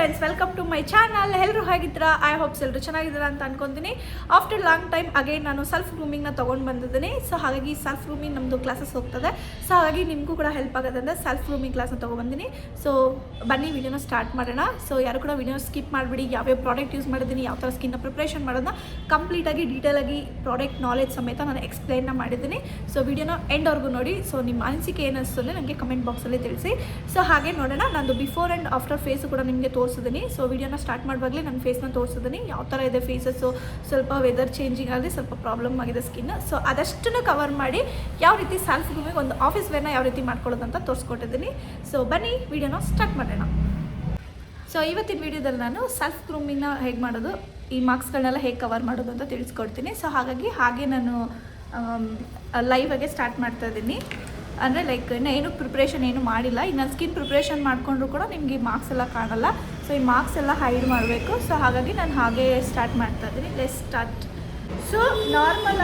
Friends, welcome to my channel. ಎಲ್ಲರೂ ಹೇಗಿದ್ದೀರಾ? I hopes ಎಲ್ಲರೂ ಚೆನ್ನಾಗಿದ್ದೀರಾ ಅಂತ ಅನ್ಕೊತೀನಿ. ಆಫ್ಟರ್ ಲಾಂಗ್ ಟೈಮ್ ಅಗೇನ್ ನಾನು ಸೆಲ್ಫ್ ಗ್ರೂಮಿಂಗ್ನ ತೊಗೊಂಡು ಬಂದಿದ್ದೀನಿ. ಸೊ ಹಾಗಾಗಿ ಸೆಲ್ಫ್ ಗ್ರೂಮಿಂಗ್ ನಮ್ಮದು ಕ್ಲಾಸಸ್ ಹೋಗ್ತದೆ. ಸೊ ಹಾಗಾಗಿ ನಿಮಗೂ ಕೂಡ ಹೆಲ್ಪ್ ಆಗುತ್ತೆ ಅಂದರೆ ಸೆಲ್ಫ್ ಗ್ರೂಮಿಂಗ್ ಕ್ಲಾಸ್ನ ತೊಗೊಬಂದಿನಿ. ಸೊ ಬನ್ನಿ ವಿಡಿಯೋನ ಸ್ಟಾರ್ಟ್ ಮಾಡೋಣ. ಸೊ ಯಾರು ಕೂಡ ವಿಡಿಯೋ ಸ್ಕಿಪ್ ಮಾಡಿಬಿಡಿ. ಯಾವ್ಯಾವ ಪ್ರಾಡಕ್ಟ್ ಯೂಸ್ ಮಾಡಿದ್ದೀನಿ, ಯಾವ ಥರ ಸ್ಕಿನ್ನ ಪ್ರಿಪ್ರೇಷನ್ ಮಾಡೋದನ್ನ ಕಂಪ್ಲೀಟಾಗಿ ಡೀಟೇಲಾಗಿ ಪ್ರಾಡಕ್ಟ್ ನಾಲೆಜ್ ಸಮೇತ ನಾನು ಎಕ್ಸ್ಪ್ಲೈನ್ನ ಮಾಡಿದ್ದೀನಿ. ಸೊ ವಿಡಿಯೋನ ಎಂಡ್ವರೆಗೂ ನೋಡಿ. ಸೊ ನಿಮ್ಮ ಅನಿಸಿಕೆ ಏನಿಸ್ತು ಅಂದರೆ ನನಗೆ ಕಮೆಂಟ್ ಬಾಕ್ಸಲ್ಲಿ ತಿಳಿಸಿ. ಸೊ ಹಾಗೆ ನೋಡೋಣ, ನಂದು ಬಿಫೋರ್ ಆ್ಯಂಡ್ ಆಫ್ಟರ್ ಫೇಸು ಕೂಡ ನಿಮಗೆ ತೋರಿಸಿದ್ದೀನಿ. ಸೊ ವಿಡಿಯೋನ ಸ್ಟಾರ್ಟ್ ಮಾಡುವಾಗಲೇ ನನ್ನ ಫೇಸ್ನ ತೋರಿಸಿದ್ದೀನಿ, ಯಾವ ಥರ ಇದೆ ಫೇಸಸ್ಸು. ಸ್ವಲ್ಪ ವೆದರ್ ಚೇಂಜಿಂಗ್ ಆಗಿ ಸ್ವಲ್ಪ ಪ್ರಾಬ್ಲಮ್ ಆಗಿದೆ ಸ್ಕಿನ್. ಸೊ ಅದಷ್ಟನ್ನು ಕವರ್ ಮಾಡಿ ಯಾವ ರೀತಿ ಸೆಲ್ಫ್ ಗ್ರೂಮಿಂಗ್ ಒಂದು ಆಫೀಸ್ ವೇರ್ನ ಯಾವ ರೀತಿ ಮಾಡ್ಕೊಳ್ಳೋದು ಅಂತ ತೋರಿಸ್ಕೊಟ್ಟಿದ್ದೀನಿ. ಸೊ ಬನ್ನಿ ವಿಡಿಯೋನ ಸ್ಟಾರ್ಟ್ ಮಾಡೋಣ. ಸೊ ಇವತ್ತಿನ ವಿಡಿಯೋದಲ್ಲಿ ನಾನು ಸೆಲ್ಫ್ ಗ್ರೂಮಿಂಗ್ನ ಹೇಗೆ ಮಾಡೋದು, ಈ ಮಾರ್ಕ್ಸ್ಗಳನ್ನೆಲ್ಲ ಹೇಗೆ ಕವರ್ ಮಾಡೋದು ಅಂತ ತಿಳಿಸ್ಕೊಡ್ತೀನಿ. ಸೊ ಹಾಗೆ ನಾನು ಲೈವ್ ಆಗಿ ಸ್ಟಾರ್ಟ್ ಮಾಡ್ತಾ ಇದ್ದೀನಿ. ಅಂದರೆ ಲೈಕ್ ಏನು ಪ್ರಿಪ್ರೇಷನ್ ಏನು ಮಾಡಿಲ್ಲ. ಇನ್ನು ಸ್ಕಿನ್ ಪ್ರಿಪ್ರೇಷನ್ ಮಾಡಿಕೊಂಡ್ರು ಕೂಡ ನಿಮಗೆ ಮಾರ್ಕ್ಸ್ ಎಲ್ಲ ಕಾಣಲ್ಲ. ಸೊ ಈ ಮಾರ್ಕ್ಸ್ ಎಲ್ಲ ಹೈಡ್ ಮಾಡಬೇಕು. ಸೊ ಹಾಗಾಗಿ ನಾನು ಹಾಗೆ ಸ್ಟಾರ್ಟ್ ಮಾಡ್ತಾ ಇದ್ದೀನಿ. Let's start. ಸೊ ನಾರ್ಮಲ್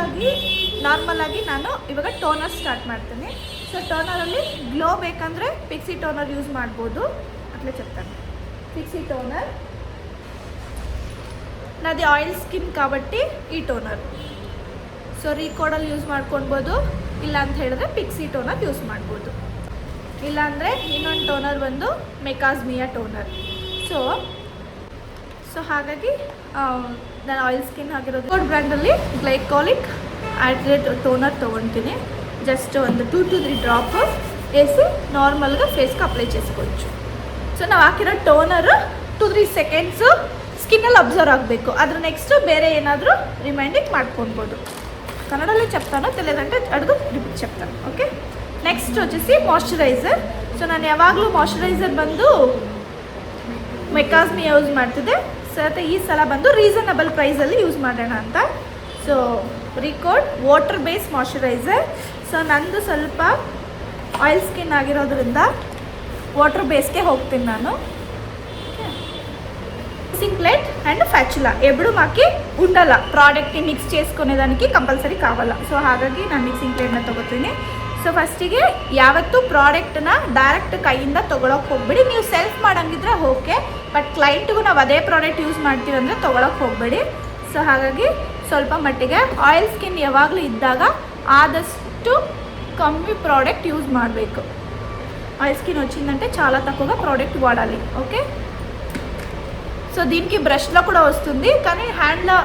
ಆಗಿ ನಾನು ಇವಾಗ ಟೋನರ್ ಸ್ಟಾರ್ಟ್ ಮಾಡ್ತೀನಿ. ಸೊ ಟೋನರಲ್ಲಿ ಗ್ಲೋ ಬೇಕಂದರೆ ಪಿಕ್ಸಿ ಟೋನರ್ ಯೂಸ್ ಮಾಡ್ಬೋದು. ಅಟ್ಲೇ చెప్తాను. ಪಿಕ್ಸಿ ಟೋನರ್ నాది ఆయిల్ స్కిన్ కాబట్టి ఈ టోనర్. ಸೊ ರೀಕೋಡಲ್ಲಿ ಯೂಸ್ ಮಾಡ್ಕೊಳ್ಬೋದು. ಇಲ್ಲ ಅಂತ ಹೇಳಿದ್ರೆ ಪಿಕ್ಸಿ ಟೋನರ್ ಯೂಸ್ ಮಾಡ್ಬೋದು. ಇಲ್ಲಾಂದರೆ ಇನ್ನೊಂದು ಟೋನರ್ ಬಂದು ಮೆಕಾಸ್ಮಿಯಾ ಟೋನರ್. ಸೊ ಹಾಗಾಗಿ ನಾನು ಆಯಿಲ್ ಸ್ಕಿನ್ ಆಗಿರೋದು ಕೋಡ್ ಬ್ರ್ಯಾಂಡಲ್ಲಿ ಗ್ಲೈಕಾಲಿಕ್ ಆ್ಯಡ್ರೆಡ್ ಟೋನರ್ ತೊಗೊಳ್ತೀನಿ. జస్ట్ ಒಂದು 2 to 3 డ్రాప్ వేసి నార్మల్గా ఫేస్కి అప్లై చేసుకోవచ్చు. ಸೊ ನಾವು ಹಾಕಿರೋ ಟೋನರ್ 2-3 ಸೆಕೆಂಡ್ಸು ಸ್ಕಿನ್ನಲ್ಲಿ ಅಬ್ಸರ್ವ್ ಆಗಬೇಕು. ಅದ್ರ ನೆಕ್ಸ್ಟ್ ಬೇರೆ ಏನಾದರೂ ರಿಮೈಂಡಿಂಗ್ ಮಾಡ್ಕೊಳ್ಬೋದು. కన్నడలో చెప్తాను, తెలియదంటే అడుగు రిపీట్ చెప్తాను. ఓకే, నెక్స్ట్ వచ్చేసి మాయిశ్చరైಸರ್. ಸೊ ನಾನು ಯಾವಾಗಲೂ ಮಾಯಿಶ್ಚರೈಸರ್ ಬಂದು ಮೆಕಾಸ್ಮಿಯಾ ಯೂಸ್ ಮಾಡ್ತಿದ್ದೆ. ಸೊ ಈ ಸಲ ಬಂದು ರೀಸನಬಲ್ ಪ್ರೈಸಲ್ಲಿ ಯೂಸ್ ಮಾಡೋಣ ಅಂತ. So Recode water base moisturiser. So ನಂದು ಸ್ವಲ್ಪ ಆಯಿಲ್ ಸ್ಕಿನ್ ಆಗಿರೋದ್ರಿಂದ ವಾಟರ್ ಬೇಸ್ಗೆ ಹೋಗ್ತೀನಿ ನಾನು. మిక్సింగ్ ప్లేట్ అండ్ ఫ్యాచులా ఎప్పుడు మాకి ఉండాల, ಪ್ರಾಡಕ್ಟ್ని ಮಿಕ್ಸ್ చేసుకునేదానికి ಕಂಪಲ್ಸರಿ ಕಾವಲ್ಲ. ಸೊ ಹಾಗಾಗಿ ನಾನು ಮಿಕ್ಸಿಂಗ್ ಪ್ಲೇಟ್ನ ತೊಗೋತೀನಿ. ಸೊ ಫಸ್ಟಿಗೆ ಯಾವತ್ತೂ ಪ್ರಾಡಕ್ಟನ್ನ ಡೈರೆಕ್ಟ್ ಕೈಯಿಂದ ತೊಗೊಳಕ್ಕೆ ಹೋಗ್ಬೇಡಿ. ನೀವು ಸೆಲ್ಫ್ ಮಾಡೋಂಗಿದ್ರೆ ಓಕೆ, ಬಟ್ ಕ್ಲೈಂಟ್ಗೂ ನಾವು ಅದೇ ಪ್ರಾಡಕ್ಟ್ ಯೂಸ್ ಮಾಡ್ತೀವಿ ಅಂದರೆ ತೊಗೊಳಕ್ಕೆ ಹೋಗಬೇಡಿ. ಸೊ ಹಾಗಾಗಿ ಸ್ವಲ್ಪ ಮಟ್ಟಿಗೆ ಆಯಿಲ್ ಸ್ಕಿನ್ ಯಾವಾಗಲೂ ಇದ್ದಾಗ ఆదಷ್ಟು కమ్మి ప్రోడక్ట్ యూజ్ ಮಾಡಬೇಕು. ఆయిల్ స్కిన్ వచ్చిందంటే చాలా తక్కువగా ప్రోడక్ట్ వాడాలి. ఓకే, సో దీనికి బ్రష్లో కూడా వస్తుంది, కానీ హ్యాండ్లో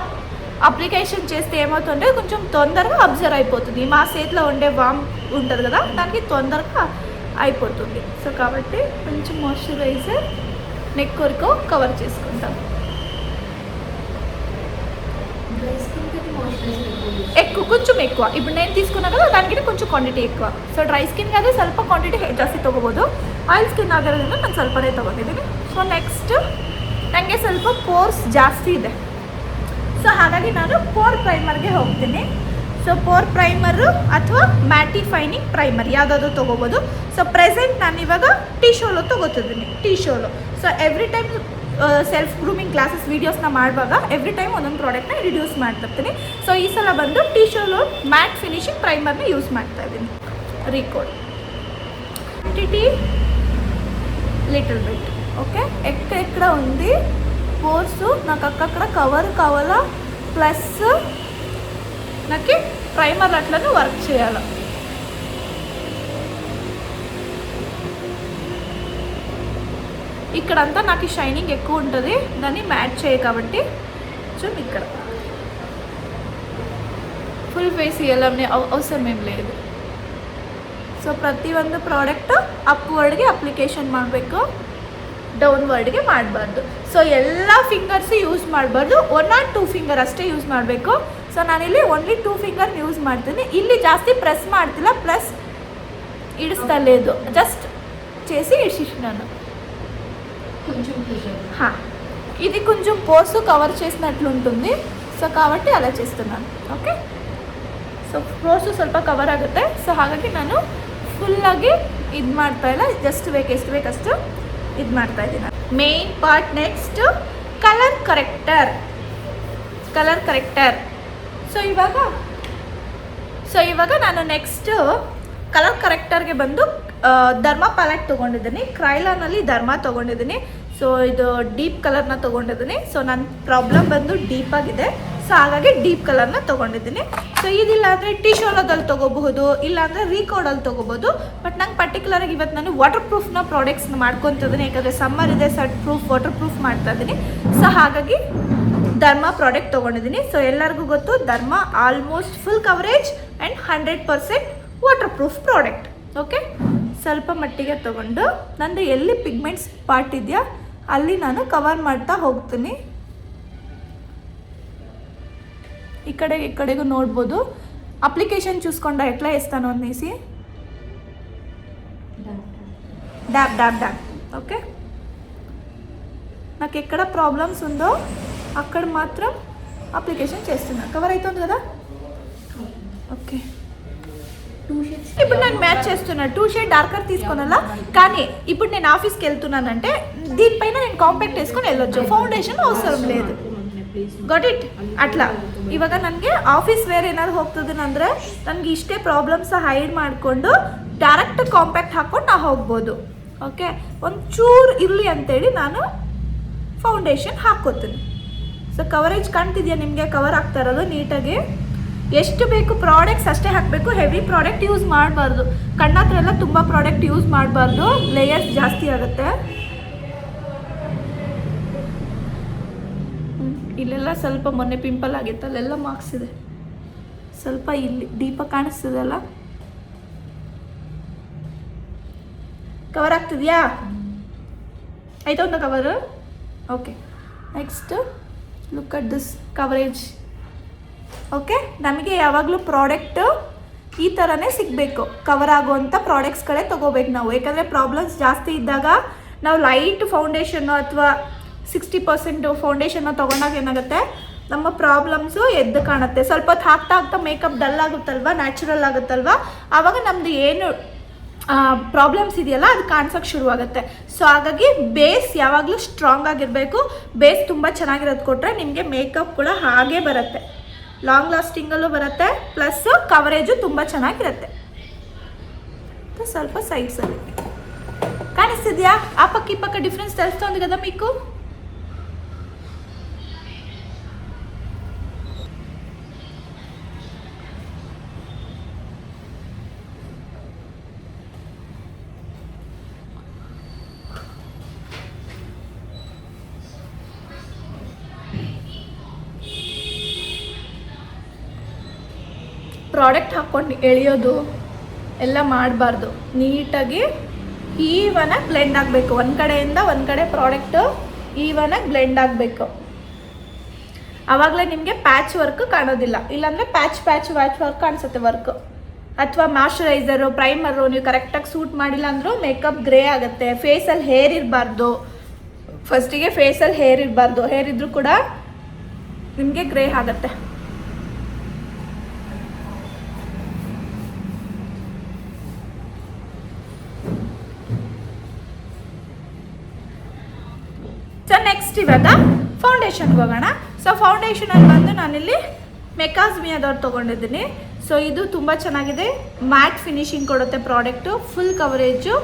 అప్లికేషన్ చేస్తే ఏమవుతుంటే కొంచెం తొందరగా అబ్జర్వ్ అయిపోతుంది. మా చేతిలో ఉండే వామ్ ఉంటుంది కదా, దానికి తొందరగా అయిపోతుంది. సో కాబట్టి కొంచెం మాయిశ్చరైజర్ నెక్ వరకు కవర్ చేసుకుంటాం. కొంచెం ఎక్కువ ఇప్పుడు నేను తీసుకున్నా కదా, దానికి కొంచెం ಕ್ವಾಂಟಿಟಿ ఎక్కువ. ಸೊ ಡ್ರೈ ಸ್ಕಿನ್ಗೆ ಆದರೆ ಸ್ವಲ್ಪ ಕ್ವಾಂಟಿಟಿ ಜಾಸ್ತಿ ತೊಗೋಬೋದು. ಆಯಿಲ್ ಸ್ಕಿನ್ ಆಗಿರೋದ್ರಿಂದ ನಾನು ಸ್ವಲ್ಪನೇ ತೊಗೊಂಡಿದ್ದೀನಿ. ಸೊ ನೆಕ್ಸ್ಟ್ ನನಗೆ ಸ್ವಲ್ಪ ಪೋರ್ಸ್ ಜಾಸ್ತಿ ಇದೆ. ಸೊ ಹಾಗಾಗಿ ನಾನು ಪೋರ್ ಪ್ರೈಮರ್ಗೆ ಹೋಗ್ತೀನಿ. ಸೊ ಪೋರ್ ಪ್ರೈಮರು ಅಥವಾ ಮ್ಯಾಟಿಫೈನಿಂಗ್ ಪ್ರೈಮರ್ ಯಾವುದಾದ್ರೂ ತೊಗೋಬೋದು. ಸೊ ಪ್ರೆಸೆಂಟ್ ನಾನಿವಾಗ ಟಿಶೋಲು ತೊಗೋತಿದ್ದೀನಿ. ಟಿಶೋಲು. So every time self grooming classes ವೀಡಿಯೋಸ್ನ ಮಾಡುವಾಗ ಎವ್ರಿ ಟೈಮ್ ಒಂದೊಂದು ಪ್ರಾಡಕ್ಟ್ನ ರಿಡ್ಯೂಸ್ ಮಾಡ್ತಿರ್ತೀನಿ. ಸೊ ಈ ಸಲ ಬಂದು ಟಿಶೋಲು ಮ್ಯಾಟ್ ಫಿನಿಶಿಂಗ್ ಪ್ರೈಮರ್ನ ಯೂಸ್ ಮಾಡ್ತಾ ಇದ್ದೀನಿ. ರಿಕೋಡ್ క్వాంటిటీ లిటిల్ బిట్. ఓకే, ఎక్కడ ఉంది పోర్సు నాకు అక్కడ కవర్ కావాలా, ప్లస్ నాకు ప్రైమర్ అట్లనే వర్క్ చేయాలి. ఇక్కడంతా నాకు షైనింగ్ ఎక్కువ ఉంటుంది, దాన్ని మ్యాచ్ చేయ కాబట్టి కొంచెం ఇక్కడ ಫುಲ್ ಫೇಸ್ ಇಯಲ್ಲೇ ಅವಸರ ಏಮ್ లేదు. ಸೊ ಪ್ರತಿಯೊಂದು ಪ್ರಾಡಕ್ಟ್ ಅಪ್ವರ್ಡ್ಗೆ ಅಪ್ಲಿಕೇಶನ್ ಮಾಡಬೇಕು, ಡೌನ್ವರ್ಡ್ಗೆ ಮಾಡಬಾರ್ದು. ಸೊ ಎಲ್ಲ ಫಿಂಗರ್ಸ್ ಯೂಸ್ ಮಾಡಬಾರ್ದು, 1 or 2 ಫಿಂಗರ್ ಅಷ್ಟೇ ಯೂಸ್ ಮಾಡಬೇಕು. ಸೊ ನಾನಿಲ್ಲಿ ಓನ್ಲಿ 2 ಫಿಂಗರ್ ಯೂಸ್ ಮಾಡ್ತೀನಿ. ಇಲ್ಲಿ ಜಾಸ್ತಿ ಪ್ರೆಸ್ ಮಾಡ್ತಿಲ್ಲ, ಪ್ಲಸ್ ఇడుస్తా లేదు, జస్ట్ చేసి ఇడిసినాను. ఇది కొంచెం పోర్సు కవర్ చేసినట్లు ఉంటుంది. ಸೊ కాబట్టి ಅలా చేస్తున్నాను. ಓಕೆ, ಸೊ ಪೋರ್ಸು ಸ್ವಲ್ಪ ಕವರ್ ಆಗುತ್ತೆ. ಸೊ ಹಾಗಾಗಿ ನಾನು ಫುಲ್ಲಾಗಿ ಇದು ಮಾಡ್ತಾ ಇಲ್ಲ, ಜಸ್ಟ್ ಎಷ್ಟು ಬೇಕಷ್ಟು ಇದು ಮಾಡ್ತಾ ಇದ್ದೀನಿ. Main part next colour corrector. So ಇವಾಗ ನಾನು ನೆಕ್ಸ್ಟ್ ಕಲರ್ ಕರೆಕ್ಟರ್ಗೆ ಬಂದು ಧರ್ಮಾ ಪ್ಯಾಲೆಟ್ ತೊಗೊಂಡಿದ್ದೀನಿ. ಕ್ರೈಲಾನಲ್ಲಿ ಧರ್ಮಾ ತೊಗೊಂಡಿದ್ದೀನಿ. ಸೊ ಸೊ ಇದು ಡೀಪ್ ಕಲರ್ನ ತೊಗೊಂಡಿದ್ದೀನಿ. ಸೊ ನನ್ನ ಪ್ರಾಬ್ಲಮ್ ಬಂದು ಡೀಪ್ ಆಗಿದೆ, ಸೊ ಹಾಗಾಗಿ ಡೀಪ್ ಕಲರ್ನ ತೊಗೊಂಡಿದ್ದೀನಿ. ಸೊ ಇದಿಲ್ಲ ಅಂದರೆ ಟಿಶೋಲೋದಲ್ಲಿ ತೊಗೋಬಹುದು, ಇಲ್ಲಾಂದರೆ ರೀಕೋಡಲ್ಲಿ ತೊಗೋಬೋದು. ಬಟ್ ನಂಗೆ ಪರ್ಟಿಕ್ಯುಲರಾಗಿ ಇವತ್ತು ನಾನು ವಾಟರ್ ಪ್ರೂಫ್ನ ಪ್ರಾಡಕ್ಟ್ಸ್ನ ಮಾಡ್ಕೊತಿದ್ದೀನಿ, ಯಾಕಂದರೆ ಸಮ್ಮರ್ ಇದೆ, ಸಟ್ ಪ್ರೂಫ್ ವಾಟರ್ ಪ್ರೂಫ್ ಮಾಡ್ತಾ ಇದ್ದೀನಿ. ಸೊ ಹಾಗಾಗಿ ಧರ್ಮ ಪ್ರಾಡಕ್ಟ್ ತೊಗೊಂಡಿದ್ದೀನಿ. ಸೊ ಎಲ್ಲರಿಗೂ ಗೊತ್ತು ಧರ್ಮ almost full coverage and 100% water proof product. Okay, ಸ್ವಲ್ಪ ಮಟ್ಟಿಗೆ ತೊಗೊಂಡು ನಂದು ಎಲ್ಲಿ ಪಿಗ್ಮೆಂಟ್ಸ್ ಪಾರ್ಟ್ ಇದೆಯಾ ಅಲ್ಲಿ ನಾನು ಕವರ್ ಮಾಡ್ತಾ ಹೋಗ್ತೀನಿ. ಈ ಕಡೆಗೂ ನೋಡ್ಬೋದು. అప్లికేషన్ చూసుకోండి ఎట్లా వేస్తాను అనేసి డాబ్ డాబ్ డాబ్. ఓకే, నాకు ఎక్కడ ప్రాబ్లమ్స్ ఉందో అక్కడ మాత్రం అప్లికేషన్ చేస్తున్నా. కవర్ అవుతుంది కదా. ఓకే, ఇప్పుడు నేను మ్యాచ్ చేస్తున్నా. 2 షేడ్ డార్కర్ తీసుకోనలా, కానీ ఇప్పుడు నేను ఆఫీస్కి వెళ్తున్నానంటే దీనిపైన నేను కాంపాక్ట్ వేసుకొని వెళ్ళొచ్చు, ఫౌండేషన్ అవసరం లేదు. Got it. ಅಟ್లా ಇವಾಗ ನನಗೆ ಆಫೀಸ್ ವೇರ್ ಏನಾದ್ರು ಹೋಗ್ತದನಂದ್ರೆ ನನಗೆ ಇಷ್ಟೇ ಪ್ರಾಬ್ಲಮ್ಸ್ ಹೈಡ್ ಮಾಡಿಕೊಂಡು ಡೈರೆಕ್ಟ್ ಕಾಂಪ್ಯಾಕ್ಟ್ ಹಾಕ್ಕೊಂಡು ನಾ ಹೋಗ್ಬೋದು. ಓಕೆ, ಒಂಚೂರು ಇರಲಿ ಅಂತೇಳಿ ನಾನು ಫೌಂಡೇಶನ್ ಹಾಕ್ಕೋತೀನಿ. ಸೊ ಕವರೇಜ್ ಕಾಣ್ತಿದೆಯಾ ನಿಮಗೆ? ಕವರ್ ಆಗ್ತಾ ಇರೋದು ನೀಟಾಗಿ. ಎಷ್ಟು ಬೇಕು ಪ್ರಾಡಕ್ಟ್ಸ್ ಅಷ್ಟೇ ಹಾಕಬೇಕು, ಹೆವಿ ಪ್ರಾಡಕ್ಟ್ ಯೂಸ್ ಮಾಡಬಾರ್ದು. ಕಣ್ಣತ್ರ ಎಲ್ಲ ತುಂಬ ಪ್ರಾಡಕ್ಟ್ ಯೂಸ್ ಮಾಡಬಾರ್ದು, ಲೇಯರ್ಸ್ ಜಾಸ್ತಿ ಆಗುತ್ತೆ. ಇಲ್ಲೆಲ್ಲ ಸ್ವಲ್ಪ ಮೊನ್ನೆ ಪಿಂಪಲ್ ಆಗಿತ್ತು, ಅಲ್ಲೆಲ್ಲ ಮಾರ್ಕ್ಸ್ ಇದೆ. ಸ್ವಲ್ಪ ಇಲ್ಲಿ ದೀಪ ಕಾಣಿಸ್ತಿದೆಲ್ಲ, ಕವರ್ ಆಗ್ತಿದೆಯಾ? ಆಯ್ತಾ ಒಂದು cover? Okay, next look at this coverage. Okay, ನಮಗೆ ಯಾವಾಗಲೂ ಪ್ರಾಡಕ್ಟ್ ಈ ಥರನೇ ಸಿಗಬೇಕು, ಕವರ್ ಆಗುವಂಥ ಪ್ರಾಡಕ್ಟ್ಸ್ಗಳೇ ತೊಗೋಬೇಕು ನಾವು. ಯಾಕಂದರೆ ಪ್ರಾಬ್ಲಮ್ಸ್ ಜಾಸ್ತಿ ಇದ್ದಾಗ ನಾವು ಲೈಟ್ ಫೌಂಡೇಶನ್ನು ಅಥವಾ 60% ಫೌಂಡೇಶನ್ನ ತೊಗೊಂಡಾಗ ಏನಾಗುತ್ತೆ, ನಮ್ಮ ಪ್ರಾಬ್ಲಮ್ಸು ಎದ್ದು ಕಾಣುತ್ತೆ. ಸ್ವಲ್ಪ ಹೊತ್ತು ಹಾಕ್ತಾ ಮೇಕಪ್ ಡಲ್ ಆಗುತ್ತಲ್ವ, ನ್ಯಾಚುರಲ್ ಆಗುತ್ತಲ್ವ, ಆವಾಗ ನಮ್ಮದು ಏನು ಪ್ರಾಬ್ಲಮ್ಸ್ ಇದೆಯಲ್ಲ ಅದು ಕಾಣಿಸೋಕ್ಕೆ ಶುರುವಾಗುತ್ತೆ. ಸೊ ಹಾಗಾಗಿ ಬೇಸ್ ಯಾವಾಗಲೂ ಸ್ಟ್ರಾಂಗ್ ಆಗಿರಬೇಕು. ಬೇಸ್ ತುಂಬ ಚೆನ್ನಾಗಿರೋದು ಕೊಟ್ಟರೆ ನಿಮಗೆ ಮೇಕಪ್ ಕೂಡ ಹಾಗೇ ಬರುತ್ತೆ, ಲಾಂಗ್ ಲಾಸ್ಟಿಂಗಲ್ಲೂ ಬರುತ್ತೆ, ಪ್ಲಸ್ ಕವರೇಜು ತುಂಬ ಚೆನ್ನಾಗಿರುತ್ತೆ. ಸ್ವಲ್ಪ ಸೈಡ್ಸಲ್ಲಿ ಕಾಣಿಸ್ತಿದೆಯಾ? ಆ ಪಕ್ಕ ಈ ಪಕ್ಕ ಡಿಫ್ರೆನ್ಸ್ తెలుస్తుంది కదా మీకు? ಪ್ರಾಡಕ್ಟ್ ಹಾಕ್ಕೊಂಡು ಎಳೆಯೋದು ಎಲ್ಲ ಮಾಡಬಾರ್ದು. ನೀಟಾಗಿ ಈವನಾಗಿ ಬ್ಲೆಂಡ್ ಆಗಬೇಕು. ಒಂದು ಕಡೆಯಿಂದ ಒಂದು ಕಡೆ ಪ್ರಾಡಕ್ಟು ಈವನಾಗಿ ಬ್ಲೆಂಡ್ ಆಗಬೇಕು. ಆವಾಗಲೇ ನಿಮಗೆ ಪ್ಯಾಚ್ ವರ್ಕ್ ಕಾಣೋದಿಲ್ಲ, ಇಲ್ಲಾಂದರೆ ಪ್ಯಾಚ್ ವರ್ಕ್ ಕಾಣಿಸುತ್ತೆ ವರ್ಕ್. ಅಥವಾ ಮಾಯ್ಶ್ಚರೈಸರು, ಪ್ರೈಮರು ನೀವು ಕರೆಕ್ಟಾಗಿ ಸೂಟ್ ಮಾಡಿಲ್ಲ ಅಂದರೂ ಮೇಕಪ್ ಗ್ರೇ ಆಗುತ್ತೆ. ಫೇಸಲ್ಲಿ ಹೇರ್ ಇರಬಾರ್ದು, ಫಸ್ಟಿಗೆ ಫೇಸಲ್ಲಿ ಹೇರ್ ಇರಬಾರ್ದು. ಹೇರ್ ಇದ್ದರೂ ಕೂಡ ನಿಮಗೆ ಗ್ರೇ ಆಗುತ್ತೆ. ಸೊ ನೆಕ್ಸ್ಟ್ ಇವಾಗ ಫೌಂಡೇಶನ್ಗೆ ಹೋಗೋಣ. ಸೊ ಫೌಂಡೇಶನಲ್ಲಿ ಬಂದು ನಾನಿಲ್ಲಿ ಮೆಕಾಸ್ಮಿಯಾದವ್ರು ತೊಗೊಂಡಿದ್ದೀನಿ. ಸೊ ಇದು ತುಂಬ ಚೆನ್ನಾಗಿದೆ, ಮ್ಯಾಟ್ ಫಿನಿಶಿಂಗ್ ಕೊಡುತ್ತೆ product, full coverage,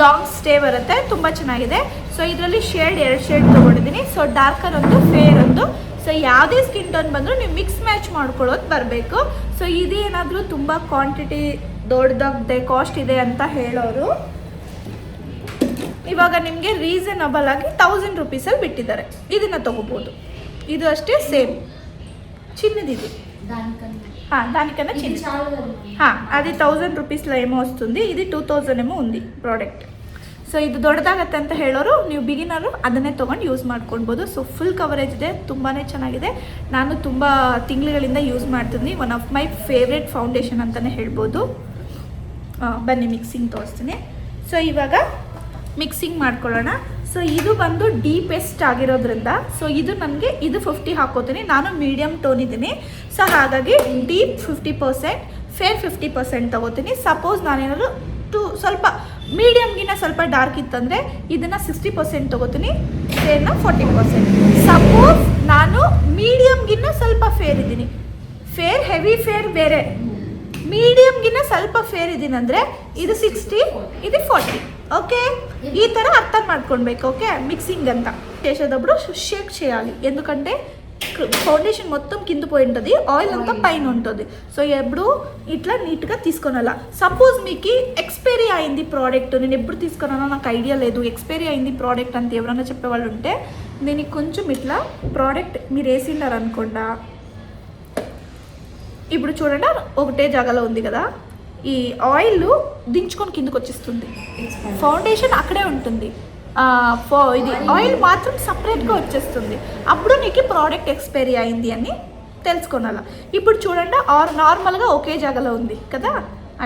long stay ಬರುತ್ತೆ, ತುಂಬ ಚೆನ್ನಾಗಿದೆ. ಸೊ ಇದರಲ್ಲಿ ಎರಡು ಶೇಡ್ ತೊಗೊಂಡಿದ್ದೀನಿ. ಸೊ ಡಾರ್ಕರ್ ಒಂದು, ಫೇರ್ ಒಂದು. ಸೊ ಯಾವುದೇ ಸ್ಕಿನ್ ಟೋನ್ ಬಂದರೂ ನೀವು ಮಿಕ್ಸ್ ಮ್ಯಾಚ್ ಮಾಡ್ಕೊಳ್ಳೋದು ಬರಬೇಕು. ಸೊ ಇದೇನಾದರೂ ತುಂಬ ಕ್ವಾಂಟಿಟಿ ದೊಡ್ಡದಾಗಿದೆ, ಕಾಸ್ಟ್ ಇದೆ ಅಂತ ಹೇಳೋರು ಇವಾಗ ನಿಮಗೆ ರೀಸನಬಲ್ ಆಗಿ 1000 ರೂಪೀಸಲ್ಲಿ ಬಿಟ್ಟಿದ್ದಾರೆ, ಇದನ್ನು ತೊಗೋಬೋದು. ಇದು ಅಷ್ಟೇ ಸೇಮ್ చిన్నది. దానికన్నా చిన్న అది 1000 రూపీస్లో ఏమో వస్తుంది, ఇది 2000 ఏమో ఉంది ಪ್ರಾಡಕ್ಟ್. ಸೊ ಇದು ದೊಡ್ಡದಾಗತ್ತೆ ಅಂತ ಹೇಳೋರು, ನೀವು ಬಿಗಿನರು ಅದನ್ನೇ ತೊಗೊಂಡು ಯೂಸ್ ಮಾಡ್ಕೊಳ್ಬೋದು. ಸೊ ಫುಲ್ ಕವರೇಜ್ ಇದೆ, ತುಂಬಾ ಚೆನ್ನಾಗಿದೆ. ನಾನು ತುಂಬ ತಿಂಗಳುಗಳಿಂದ ಯೂಸ್ ಮಾಡ್ತೀನಿ. One of my favourite foundation ಅಂತಲೇ ಹೇಳ್ಬೋದು. ಬನ್ನಿ ಮಿಕ್ಸಿಂಗ್ ತೋರಿಸ್ತೀನಿ. ಸೊ ಇವಾಗ ಮಿಕ್ಸಿಂಗ್ ಮಾಡ್ಕೊಳ್ಳೋಣ. ಸೊ ಇದು ಬಂದು ಡೀಪೆಸ್ಟ್ ಆಗಿರೋದ್ರಿಂದ ಸೊ ಇದು ನನಗೆ ಇದು 50 ಹಾಕೋತೀನಿ. ನಾನು ಮೀಡಿಯಮ್ ಟೋನ್ ಇದ್ದೀನಿ. ಸೊ ಹಾಗಾಗಿ ಡೀಪ್ 50%, ಫೇರ್ 50% ತೊಗೋತೀನಿ. ಸಪೋಸ್ ನಾನೇನಾದ್ರು ಸ್ವಲ್ಪ ಮೀಡಿಯಮ್ಗಿನ್ನ ಸ್ವಲ್ಪ ಡಾರ್ಕ್ ಇತ್ತಂದರೆ ಇದನ್ನು 60% ತೊಗೋತೀನಿ, ಫೇರ್ನ 40%. ಸಪೋಸ್ ನಾನು ಮೀಡಿಯಮ್ಗಿನ್ನ ಸ್ವಲ್ಪ ಫೇರ್ ಇದ್ದೀನಿ, ಫೇರ್ ಹೆವಿ ಫೇರ್ ಬೇರೆ, ಮೀಡಿಯಮ್ಗಿನ್ನ ಸ್ವಲ್ಪ ಫೇರ್ ಇದ್ದೀನಂದರೆ ಇದು 60, ಇದು 40. ఓకే ఈ ತರ అర్థం ಮಾಡ್ಕೊಳ್ಬೇಕು ఓకే మిక్సింగ్ అంతా చేసేటప్పుడు షేక్ చేయాలి ఎందుకంటే ఫౌండేషన్ మొత్తం కింద పోయి ఉంటుంది ఆయిల్ అంతా పైన ఉంటుంది సో ఎప్పుడు ఇట్లా నీట్గా తీసుకొనాల సపోజ్ మీకు ఎక్స్పైరీ అయింది ప్రోడక్ట్ నేను ఎప్పుడు తీసుకున్నానో నాకు ఐడియా లేదు ఎక్స్పైరీ అయింది ప్రోడక్ట్ అంత ఎవరైనా చెప్పేవాళ్ళు ఉంటే నేను కొంచెం ఇట్లా ప్రోడక్ట్ మీరు వేసిండారు అనుకోండా ఇప్పుడు చూడండి ఒకటే జాగాలో ఉంది కదా ఈ ఆయిల్ దించుకొని కిందకు వచ్చేస్తుంది ఫౌండేషన్ అక్కడే ఉంటుంది ఇది ఆయిల్ మాత్రం సపరేట్గా వచ్చేస్తుంది అప్పుడు నీకు ప్రోడక్ట్ ఎక్స్పైరీ అయింది అని తెలుసుకోనాల ఇప్పుడు చూడండి నార్మల్గా ఒకే జాగాలో ఉంది కదా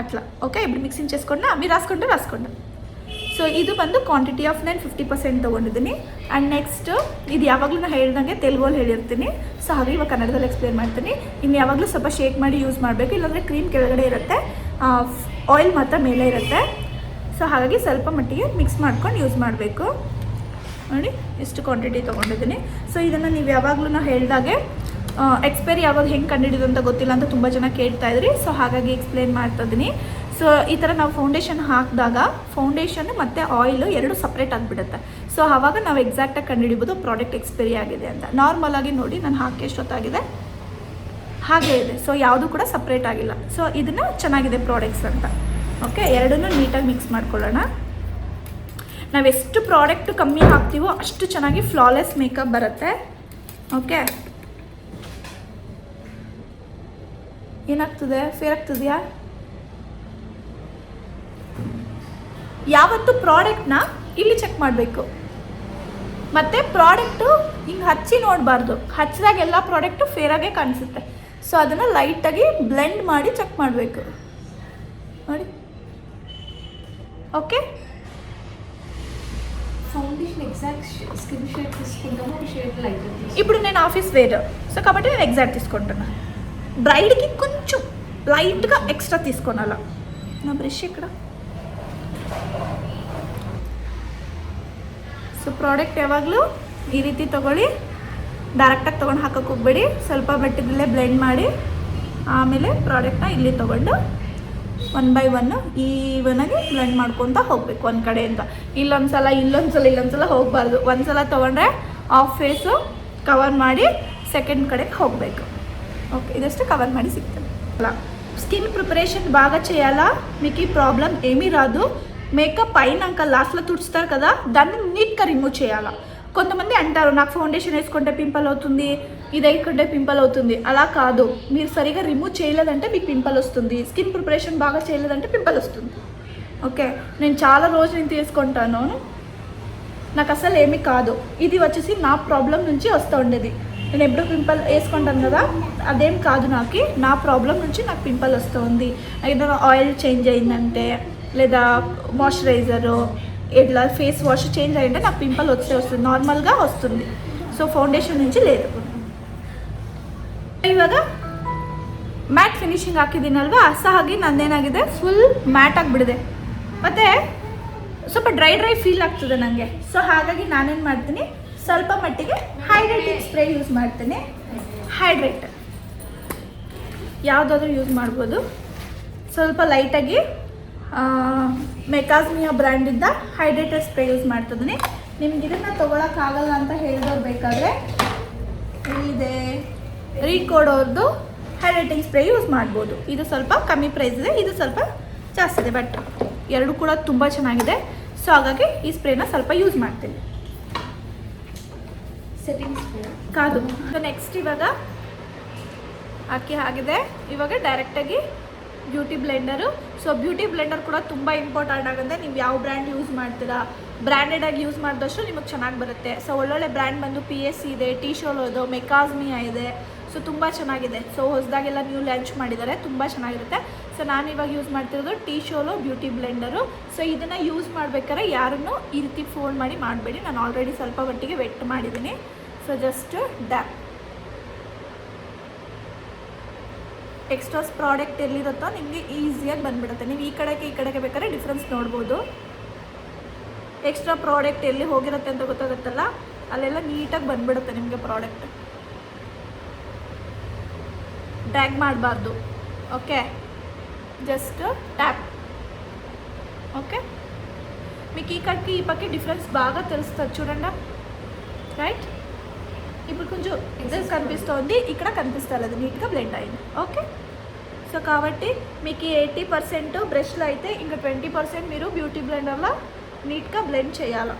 అట్లా ఓకే ఇప్పుడు మిక్సింగ్ చేసుకోండి మీరు రాసుకోండి ಸೊ ಇದು ಬಂದು ಕ್ವಾಂಟಿಟಿ ಆಫ್ ನಾನು 50% ತೊಗೊಂಡಿದ್ದೀನಿ ಆ್ಯಂಡ್ ನೆಕ್ಸ್ಟ್ ಇದು ಯಾವಾಗಲೂ ನಾನು ಹೇಳ್ದಂಗೆ ತೆಲುಗಲ್ಲಿ ಹೇಳಿರ್ತೀನಿ ಸೊ ಹಾಗೆ ಇವಾಗ ಕನ್ನಡದಲ್ಲಿ ಎಕ್ಸ್ಪ್ಲೇನ್ ಮಾಡ್ತೀನಿ ಇನ್ನು ಯಾವಾಗಲೂ ಸ್ವಲ್ಪ ಶೇಕ್ ಮಾಡಿ ಯೂಸ್ ಮಾಡಬೇಕು ಇಲ್ಲಾಂದರೆ ಕ್ರೀಮ್ ಕೆಳಗಡೆ ಇರುತ್ತೆ ಆಯಿಲ್ ಮಾತ್ರ ಮೇಲೆ ಇರುತ್ತೆ ಸೊ ಹಾಗಾಗಿ ಸ್ವಲ್ಪ ಮಟ್ಟಿಗೆ ಮಿಕ್ಸ್ ಮಾಡ್ಕೊಂಡು ಯೂಸ್ ಮಾಡಬೇಕು ನೋಡಿ ಇಷ್ಟು ಕ್ವಾಂಟಿಟಿ ತೊಗೊಂಡಿದ್ದೀನಿ ಸೊ ಇದನ್ನು ನೀವು ಯಾವಾಗಲೂ ಹೇಳಿದಾಗೆ ಎಕ್ಸ್ಪೈರಿ ಯಾವಾಗ ಹೆಂಗೆ ಕಂಡುಹಿಡಿದು ಅಂತ ಗೊತ್ತಿಲ್ಲ ಅಂತ ತುಂಬ ಜನ ಕೇಳ್ತಾಯಿದ್ರಿ ಸೊ ಹಾಗಾಗಿ ಎಕ್ಸ್ಪ್ಲೇನ್ ಮಾಡ್ತಾಯಿದ್ದೀನಿ ಸೊ ಈ ಥರ ನಾವು ಫೌಂಡೇಶನ್ ಹಾಕಿದಾಗ ಫೌಂಡೇಶನ್ ಮತ್ತು ಆಯಿಲು ಎರಡು ಸಪ್ರೇಟ್ ಆಗಿಬಿಡುತ್ತೆ ಸೊ ಆವಾಗ ನಾವು ಎಕ್ಸಾಕ್ಟಾಗಿ ಕಂಡುಹಿಡಿಬೋದು ಪ್ರಾಡಕ್ಟ್ ಎಕ್ಸ್ಪೈರಿ ಆಗಿದೆ ಅಂತ ನಾರ್ಮಲಾಗಿ ನೋಡಿ ನಾನು ಹಾಕಿ ಎಷ್ಟೊತ್ತಾಗಿದೆ ಹಾಗೇ ಇದೆ ಸೊ ಯಾವುದೂ ಕೂಡ ಸಪ್ರೇಟ್ ಆಗಿಲ್ಲ ಸೊ ಇದನ್ನು ಚೆನ್ನಾಗಿದೆ ಪ್ರಾಡಕ್ಟ್ಸ್ ಅಂತ ಓಕೆ ಎರಡನ್ನೂ ನೀಟಾಗಿ ಮಿಕ್ಸ್ ಮಾಡ್ಕೊಳ್ಳೋಣ ನಾವೆಷ್ಟು ಪ್ರಾಡಕ್ಟ್ ಕಮ್ಮಿ ಹಾಕ್ತೀವೋ ಅಷ್ಟು ಚೆನ್ನಾಗಿ ಫ್ಲಾಲೆಸ್ ಮೇಕಪ್ ಬರುತ್ತೆ ಓಕೆ ಏನಾಗ್ತದೆ ಫೇರ್ ಆಗ್ತದೆಯಾ ಯಾವತ್ತು ಪ್ರಾಡಕ್ಟ್ನ ಇಲ್ಲಿ ಚೆಕ್ ಮಾಡಬೇಕು ಮತ್ತು ಪ್ರಾಡಕ್ಟು ಹಿಂಗೆ ಹಚ್ಚಿ ನೋಡಬಾರ್ದು ಹಚ್ಚಿದಾಗ ಎಲ್ಲ ಪ್ರಾಡಕ್ಟು ಫೇರಾಗೇ ಕಾಣಿಸುತ್ತೆ ಸೊ ಅದನ್ನು ಲೈಟಾಗಿ ಬ್ಲೆಂಡ್ ಮಾಡಿ ಚೆಕ್ ಮಾಡಬೇಕು ನೋಡಿ okay foundation exact skin shade తీసుకుంటాను ఒక షేడ్ లైట్ ఇప్పుడు నేను ఆఫీస్ వేర్ సో కాబట్టి నేను ఎగ్జాక్ట్ తీసుకుంటున్నా బ్రైడ్కి కొంచెం లైట్గా ఎక్స్ట్రా తీసుకోనాల నా బ్రష్ ఇక్కడ ಸೊ ಪ್ರಾಡಕ್ಟ್ ಯಾವಾಗಲೂ ಈ ರೀತಿ ತೊಗೊಳ್ಳಿ ಡೈರೆಕ್ಟಾಗಿ ತೊಗೊಂಡು ಹಾಕೋಕ್ಕೆ ಹೋಗಬೇಡಿ ಸ್ವಲ್ಪ ಮಟ್ಟಿಗೆ ಬ್ಲೆಂಡ್ ಮಾಡಿ ಆಮೇಲೆ ಪ್ರಾಡಕ್ಟ್ನ ಇಲ್ಲಿ ತೊಗೊಂಡು 1 by 1 ಈವನಾಗಿ ಬ್ಲೆಂಡ್ ಮಾಡ್ಕೊತ ಹೋಗಬೇಕು ಒಂದು ಕಡೆಯಿಂದ ಇಲ್ಲೊಂದ್ಸಲ ಹೋಗಬಾರ್ದು ಒಂದ್ಸಲ ತೊಗೊಂಡ್ರೆ ಆಫ್ ಫೇಸು ಕವರ್ ಮಾಡಿ ಸೆಕೆಂಡ್ ಕಡೆಗೆ ಹೋಗಬೇಕು ఓకే ఇదొస్తే కవర్ ಮಾಡಿ సిగ్గుతుంది అలా స్కిన్ ప్రిపరేషన్ బాగా చేయాలా మీకు ఈ ప్రాబ్లం ఏమీ రాదు మేకప్ అయినాక లాస్ట్లో తుడుస్తారు కదా దాన్ని నీట్గా రిమూవ్ చేయాలా కొంతమంది అంటారు నాకు ఫౌండేషన్ వేసుకుంటే పింపుల్ అవుతుంది ఇది వేసుకుంటే పింపుల్ అవుతుంది అలా కాదు మీరు సరిగా రిమూవ్ చేయలేదంటే మీకు పింపుల్ వస్తుంది స్కిన్ ప్రిపరేషన్ బాగా చేయలేదంటే పింపుల్ వస్తుంది ఓకే నేను చాలా రోజులు నేను తీసుకుంటాను నాకు అసలు ఏమీ కాదు ఇది వచ్చేసి నా ప్రాబ్లం నుంచి వస్తూ ఉండేది నేను ఎప్పుడు పింపుల్ వేసుకుంటాను కదా అదేం కాదు నాకు నా ప్రాబ్లం నుంచి నాకు పింపుల్ వస్తుంది ఏదైనా ఆయిల్ చేంజ్ అయిందంటే లేదా మాయిశ్చరైజరు ఇట్లా ఫేస్ వాష్ చేంజ్ అయ్యింటే నాకు పింపుల్ వస్తుంది ನಾರ್ಮಲ್గా వస్తుంది ಸೊ ಫೌಂಡೇಶನ್ నుంచి లేదు ಇವಾಗ ಮ್ಯಾಟ್ ಫಿನಿಶಿಂಗ್ ಹಾಕಿದ್ದೀನಲ್ವಾ ಸೊ ಹಾಗೆ ನಂದೇನಾಗಿದೆ ಫುಲ್ ಮ್ಯಾಟ್ ಆಗಿಬಿಡಿದೆ ಮತ್ತು ಸ್ವಲ್ಪ ಡ್ರೈ ಫೀಲ್ ಆಗ್ತದೆ ನನಗೆ ಸೊ ಹಾಗಾಗಿ ನಾನೇನು ಮಾಡ್ತೀನಿ ಸ್ವಲ್ಪ ಮಟ್ಟಿಗೆ ಹೈಡ್ರೇಟಿಂಗ್ ಸ್ಪ್ರೇ ಯೂಸ್ ಮಾಡ್ತೀನಿ ಹೈಡ್ರೇಟ್ ಯಾವುದಾದ್ರೂ ಯೂಸ್ ಮಾಡ್ಬೋದು ಸ್ವಲ್ಪ ಲೈಟಾಗಿ ಮೆಕಾಸ್ಮಿಯಾ ಬ್ರ್ಯಾಂಡಿಂದ ಹೈಡ್ರೇಟರ್ ಸ್ಪ್ರೇ ಯೂಸ್ ಮಾಡ್ತಿದ್ದೀನಿ ನಿಮ್ಗೆ ಇದನ್ನು ತೊಗೊಳಕ್ಕಾಗಲ್ಲ ಅಂತ ಹೇಳಿದವ್ರು ಬೇಕಾದರೆ ಇಲ್ಲಿದೆ ರೀಕೋಡ್ ಅವ್ರದ್ದು ಹೈಡ್ರೇಟಿಂಗ್ ಸ್ಪ್ರೇ ಯೂಸ್ ಮಾಡ್ಬೋದು ಇದು ಸ್ವಲ್ಪ ಕಮ್ಮಿ ಪ್ರೈಸ್ ಇದೆ ಇದು ಸ್ವಲ್ಪ ಜಾಸ್ತಿ ಇದೆ ಬಟ್ ಎರಡು ಕೂಡ ತುಂಬ ಚೆನ್ನಾಗಿದೆ ಸೊ ಹಾಗಾಗಿ ಈ ಸ್ಪ್ರೇನ ಸ್ವಲ್ಪ ಯೂಸ್ ಮಾಡ್ತೀನಿ ಸೆಟ್ಟಿಂಗ್ ಸ್ಪ್ರೇ ಕಾದು ಸೊ ನೆಕ್ಸ್ಟ್ ಇವಾಗ ಆಗಿದೆ ಇವಾಗ ಡೈರೆಕ್ಟಾಗಿ beauty blender so beauty Blender ಕೂಡ ತುಂಬ ಇಂಪಾರ್ಟೆಂಟ್ ಆಗುತ್ತೆ ನೀವು ಯಾವ ಬ್ರ್ಯಾಂಡ್ ಯೂಸ್ ಮಾಡ್ತೀರಾ ಬ್ರ್ಯಾಂಡೆಡಾಗಿ ಯೂಸ್ ಮಾಡಿದಷ್ಟು ನಿಮಗೆ ಚೆನ್ನಾಗಿ ಬರುತ್ತೆ ಸೊ ಒಳ್ಳೊಳ್ಳೆ ಬ್ರ್ಯಾಂಡ್ ಬಂದು PSC ಇದೆ ಟೀಶೋಲೋ ಇದೆ ಮೆಕಾಸ್ಮಿಯಾ ಇದೆ ಸೊ ತುಂಬ ಚೆನ್ನಾಗಿದೆ ಸೊ ಹೊಸದಾಗೆಲ್ಲ ನ್ಯೂ ಲಾಂಚ್ ಮಾಡಿದ್ದಾರೆ ತುಂಬ ಚೆನ್ನಾಗಿರುತ್ತೆ ಸೊ ನಾನು ಇವಾಗ ಯೂಸ್ ಮಾಡ್ತಿರೋದು ಟೀಶೋಲೋ ಬ್ಯೂಟಿ ಬ್ಲೆಂಡರು ಸೊ ಇದನ್ನು ಯೂಸ್ ಮಾಡ್ಬೇಕಾದ್ರೆ ಯಾರನ್ನು ಈ ರೀತಿ ಫೋಲ್ಡ್ ಮಾಡಿ ಮಾಡಬೇಡಿ ನಾನು ಆಲ್ರೆಡಿ ಸ್ವಲ್ಪ ಮಟ್ಟಿಗೆ ವೆಟ್ ಮಾಡಿದ್ದೀನಿ so just dab extras product ಎಲ್ಲಿರುತ್ತೋ ನಿಮಗೆ ಈಸಿಯಾಗಿ ಬಂದುಬಿಡುತ್ತೆ ನೀವು ಈ ಕಡೆಗೆ ಬೇಕಾದ್ರೆ ಡಿಫ್ರೆನ್ಸ್ ನೋಡ್ಬೋದು ಎಕ್ಸ್ಟ್ರಾ ಪ್ರಾಡಕ್ಟ್ ಎಲ್ಲಿ ಹೋಗಿರುತ್ತೆ ಅಂತ ಗೊತ್ತಾಗುತ್ತಲ್ಲ ಅಲ್ಲೆಲ್ಲ ನೀಟಾಗಿ ಬಂದುಬಿಡುತ್ತೆ ನಿಮಗೆ ಪ್ರಾಡಕ್ಟ್ ಡ್ರ್ಯಾಗ್ ಮಾಡಬಾರ್ದು ಓಕೆ ಜಸ್ಟ್ ಟ್ಯಾಪ್ ಓಕೆ మీకు ఈ పక్క డిఫరెన్స్ బాగా తెలుస్తుంది చూడండి, రైట్? ఇప్పుడు కొంచెం ఇది కనిపిస్తుంది, ఇక్కడ కనిపిస్తలేదు, నీట్గా బ్లెండ్ అయింది. ఓకే, సో కాబట్టి మీకు 80% బ్రష్లో అయితే ఇంకా 20% మీరు బ్యూటీ బ్లెండర్లో నీట్గా బ్లెండ్ చేయాలి.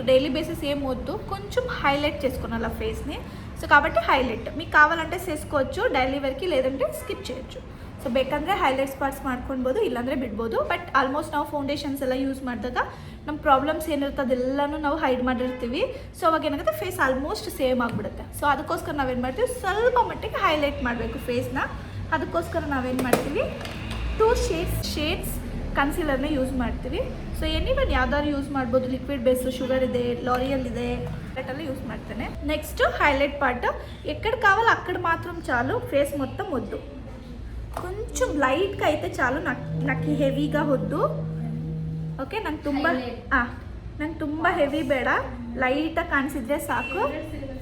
డైలీ బేసిస్ ఏం వద్దు, కొంచెం హైలైట్ చేసుకున్నాను ఆ ఫేస్ని. సో కాబట్టి ಹೈಲೈಟ್ మీకు ಕಾವಾಲಂటే ಸೇರಿಸ್ಕೋవచ్చు ಡೈಲಿ ವೇರ್ಗೆ, లేదంటే ಸ್ಕಿಪ್ చేయొచ్చు. ಸೊ ಬೇಕಂದ್ರೆ ಹೈಲೈಟ್ ಸ್ಪಾಟ್ಸ್ ಮಾಡ್ಕೊಳ್ಬೋದು, ಇಲ್ಲಾಂದರೆ ಬಿಡ್ಬೋದು. ಬಟ್ ಆಲ್ಮೋಸ್ಟ್ ನಾವು ಫೌಂಡೇಶನ್ಸ್ ಎಲ್ಲ ಯೂಸ್ ಮಾಡಿದಾಗ ನಮ್ಮ ಪ್ರಾಬ್ಲಮ್ಸ್ ಏನಿರುತ್ತೆ ಅದೆಲ್ಲನೂ ನಾವು ಹೈಡ್ ಮಾಡಿರ್ತೀವಿ. ಸೊ ಅವಾಗ ಏನಾಗುತ್ತೆ, ಫೇಸ್ ಆಲ್ಮೋಸ್ಟ್ ಸೇಮ್ ಆಗಿಬಿಡುತ್ತೆ. ಸೊ ಅದಕ್ಕೋಸ್ಕರ ನಾವೇನು ಮಾಡ್ತೀವಿ, ಸ್ವಲ್ಪ ಮಟ್ಟಿಗೆ ಹೈಲೈಟ್ ಮಾಡಬೇಕು ಫೇಸ್ನ. ಅದಕ್ಕೋಸ್ಕರ ನಾವೇನು ಮಾಡ್ತೀವಿ, 2 ಶೇಡ್ಸ್ ಕನ್ಸೀಲರ್ನ ಯೂಸ್ ಮಾಡ್ತೀವಿ. ಸೊ ಎನಿವನ್ ಯಾವ್ದಾದ್ರು ಯೂಸ್ ಮಾಡ್ಬೋದು, ಲಿಕ್ವಿಡ್ ಬೇಸ್, ಶುಗರ್ ಇದೆ, లారియల్ ಇದೆ, ಎಲ್ಲ యూస్ ಮಾಡ್ತೇನೆ. నెక్స్ట్ హైలైట్ పార్ట్ ఎక్కడ కావాలో అక్కడ మాత్రం చాలు, ఫేస్ మొత్తం వద్దు. కొంచెం లైట్గా అయితే చాలు, నాకు ಹೆವಿగా వద్దు. ಓಕೆ, ನಂಗೆ ತುಂಬ ಹೆವಿ ಬೇಡ, ಲೈಟಾಗಿ ಕಾಣಿಸಿದ್ರೆ ಸಾಕು.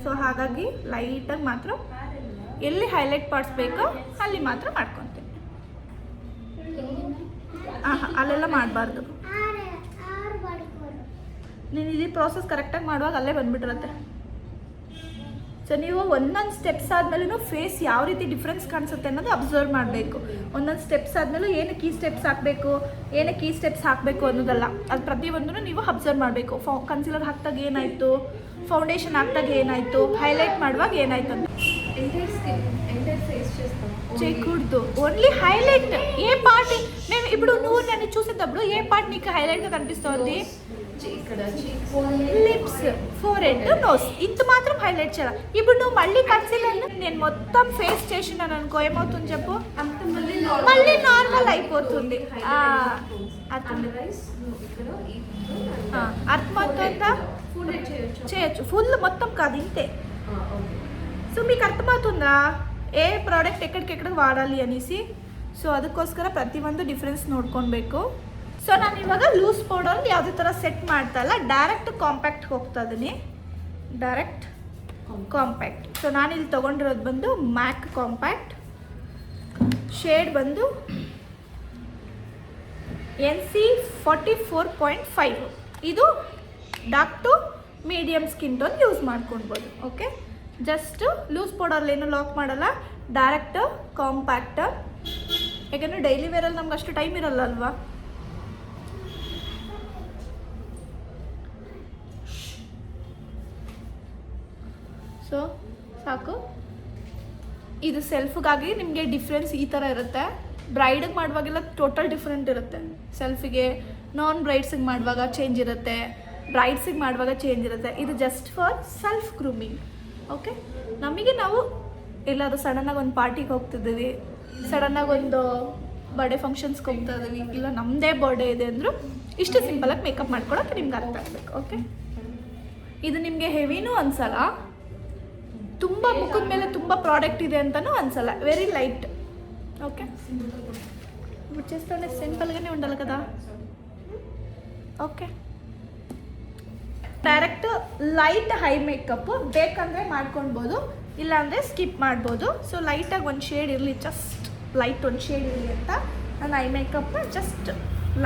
ಸೊ ಹಾಗಾಗಿ ಲೈಟಾಗಿ ಮಾತ್ರ ಎಲ್ಲಿ ಹೈಲೈಟ್ ಪಾರ್ಟ್ಸ್ ಬೇಕೋ ಅಲ್ಲಿ ಮಾತ್ರ ಮಾಡ್ಕೊತೀನಿ. ಅಲ್ಲೆಲ್ಲ ಮಾಡಬಾರ್ದು. ನೀನು ಇದು ಪ್ರಾಸೆಸ್ ಕರೆಕ್ಟಾಗಿ ಮಾಡುವಾಗ ಅಲ್ಲೇ ಬಂದುಬಿಟ್ಟಿರುತ್ತೆ. ಸೊ ನೀವು ಒಂದೊಂದು ಸ್ಟೆಪ್ಸ್ ಆದಮೇಲೂ ಫೇಸ್ ಯಾವ ರೀತಿ ಡಿಫ್ರೆನ್ಸ್ ಕಾಣಿಸುತ್ತೆ ಅನ್ನೋದು ಅಬ್ಸರ್ವ್ ಮಾಡಬೇಕು. ಒಂದೊಂದು ಸ್ಟೆಪ್ಸ್ ಆದಮೇಲೂ ಏನಕ್ಕೆ ಈ ಸ್ಟೆಪ್ಸ್ ಹಾಕಬೇಕು, ಏನಕ್ಕೆ ಈ ಸ್ಟೆಪ್ಸ್ ಹಾಕಬೇಕು ಅನ್ನೋದಲ್ಲ, ಅದು ಪ್ರತಿಯೊಂದನ್ನು ನೀವು ಅಬ್ಸರ್ವ್ ಮಾಡಬೇಕು. ಕನ್ಸಿಲರ್ ಹಾಕಿದಾಗ ಏನಾಯಿತು, ಫೌಂಡೇಶನ್ ಹಾಕಿದಾಗ ಏನಾಯಿತು, హైలైట్ ಮಾಡುವಾಗ ಏನಾಯಿತು ಅಂತ చేయకూడదు. Only highlight. ఏ పార్ట్ మేము ఇప్పుడు నువ్వు నన్ను చూసేటప్పుడు ఏ పార్ట్ నీకు హైలైట్గా కనిపిస్తుంది? లిప్స్, ఫోర్ హెడ్, నోస్, ఇంత మాత్రం హైలైట్ చేయాలి. ఇప్పుడు నువ్వు మళ్ళీ కన్సీలర్ నేను మొత్తం ఫేస్ చేసినాను అనుకో, ఏమవుతుంది చెప్పు, మళ్ళీ నార్మల్ అయిపోతుంది. అర్థమవుతుందా? చేయొచ్చు, ఫుల్ మొత్తం కాదు, ఇంతే. సో మీకు అర్థమవుతుందా ఏ ಪ್ರಾಡಕ್ಟ್ ಎಕ್ಕಡಿಗೆ ವಾಡಾಲಿ ಅನಿಸಿ? ಸೊ ಅದಕ್ಕೋಸ್ಕರ ಪ್ರತಿಯೊಂದು ಡಿಫ್ರೆನ್ಸ್ ನೋಡ್ಕೊಳ್ಬೇಕು. ಸೊ ನಾನು ಇವಾಗ ಲೂಸ್ ಪೌಡರ್ ಯಾವುದೇ ಥರ ಸೆಟ್ ಮಾಡ್ತಾ ಇಲ್ಲ, ಡೈರೆಕ್ಟ್ ಕಾಂಪ್ಯಾಕ್ಟ್ಗೆ ಹೋಗ್ತಾ ಇದ್ದೀನಿ. Direct compact. ಸೊ ನಾನಿಲ್ಲಿ ತೊಗೊಂಡಿರೋದು ಬಂದು ಮ್ಯಾಕ್ ಕಾಂಪ್ಯಾಕ್ಟ್, ಶೇಡ್ ಬಂದು NC44.5. ಇದು dark to medium skin tone use ಮಾಡ್ಕೊಳ್ಬೋದು. ಓಕೆ, ಜಸ್ಟ್ ಲೂಸ್ ಪೌಡರ್ ಏನು ಲಾಕ್ ಮಾಡಲ್ಲ, ಡೈರೆಕ್ಟ್ ಕಾಂಪ್ಯಾಕ್ಟ್. ಯಾಕೆಂದರೆ ಡೈಲಿ ವೇರಲ್ಲಿ ನಮ್ಗೆ ಅಷ್ಟು ಟೈಮ್ ಇರಲ್ಲ ಅಲ್ವಾ. ಸೊ ಸಾಕು. ಇದು ಸೆಲ್ಫ್ಗಾಗಿ ನಿಮಗೆ ಡಿಫ್ರೆನ್ಸ್ ಈ ಥರ ಇರುತ್ತೆ. ಬ್ರೈಡಿಗೆ ಮಾಡುವಾಗೆಲ್ಲ ಟೋಟಲ್ ಡಿಫ್ರೆಂಟ್ ಇರುತ್ತೆ. ಸೆಲ್ಫಿಗೆ, ನಾನ್ ಬ್ರೈಡ್ಸಿಗೆ ಮಾಡುವಾಗ ಚೇಂಜ್ ಇರುತ್ತೆ, ಬ್ರೈಡ್ಸಿಗೆ ಮಾಡುವಾಗ ಚೇಂಜ್ ಇರುತ್ತೆ. ಇದು just for self grooming. Okay, ನಮಗೆ ನಾವು ಎಲ್ಲಾದರೂ ಸಡನ್ನಾಗಿ ಒಂದು ಪಾರ್ಟಿಗೆ ಹೋಗ್ತಿದ್ದೀವಿ, ಸಡನ್ನಾಗಿ ಒಂದು ಬರ್ಡೇ ಫಂಕ್ಷನ್ಸ್ಗೆ ಹೋಗ್ತಾ ಇದ್ದೀವಿ, ಇಲ್ಲ ನಮ್ಮದೇ ಬರ್ಡೇ ಇದೆ ಅಂದರೂ ಇಷ್ಟು ಸಿಂಪಲಾಗಿ ಮೇಕಪ್ ಮಾಡ್ಕೊಳಕ್ಕೆ ನಿಮ್ಗೆ ಅರ್ಥ ಆಗಬೇಕು. ಓಕೆ, ಇದು ನಿಮಗೆ ಹೆವಿನೂ ಅನ್ಸಲ್ಲ, ತುಂಬ ಮುಖದ ಮೇಲೆ ತುಂಬ ಪ್ರಾಡಕ್ಟ್ ಇದೆ ಅಂತಲೂ ಅನ್ಸಲ್ಲ, ವೆರಿ ಲೈಟ್. ఓకే, ఇప్పుడు చేస్తుంటే సింపుల్గానే ఉండాలి కదా. Okay, direct light high makeup ಬೇಕಂದರೆ ಮಾಡ್ಕೊಳ್ಬೋದು, ಇಲ್ಲಾಂದರೆ ಸ್ಕಿಪ್ ಮಾಡ್ಬೋದು. ಸೊ ಲೈಟಾಗಿ ಒಂದು ಶೇಡ್ ಇರಲಿ, ಜಸ್ಟ್ ಲೈಟ್ ಒಂದು ಶೇಡ್ ಇರಲಿ ಅಂತ ನಾನು ಐ ಮೇಕಪ್ನ ಜಸ್ಟ್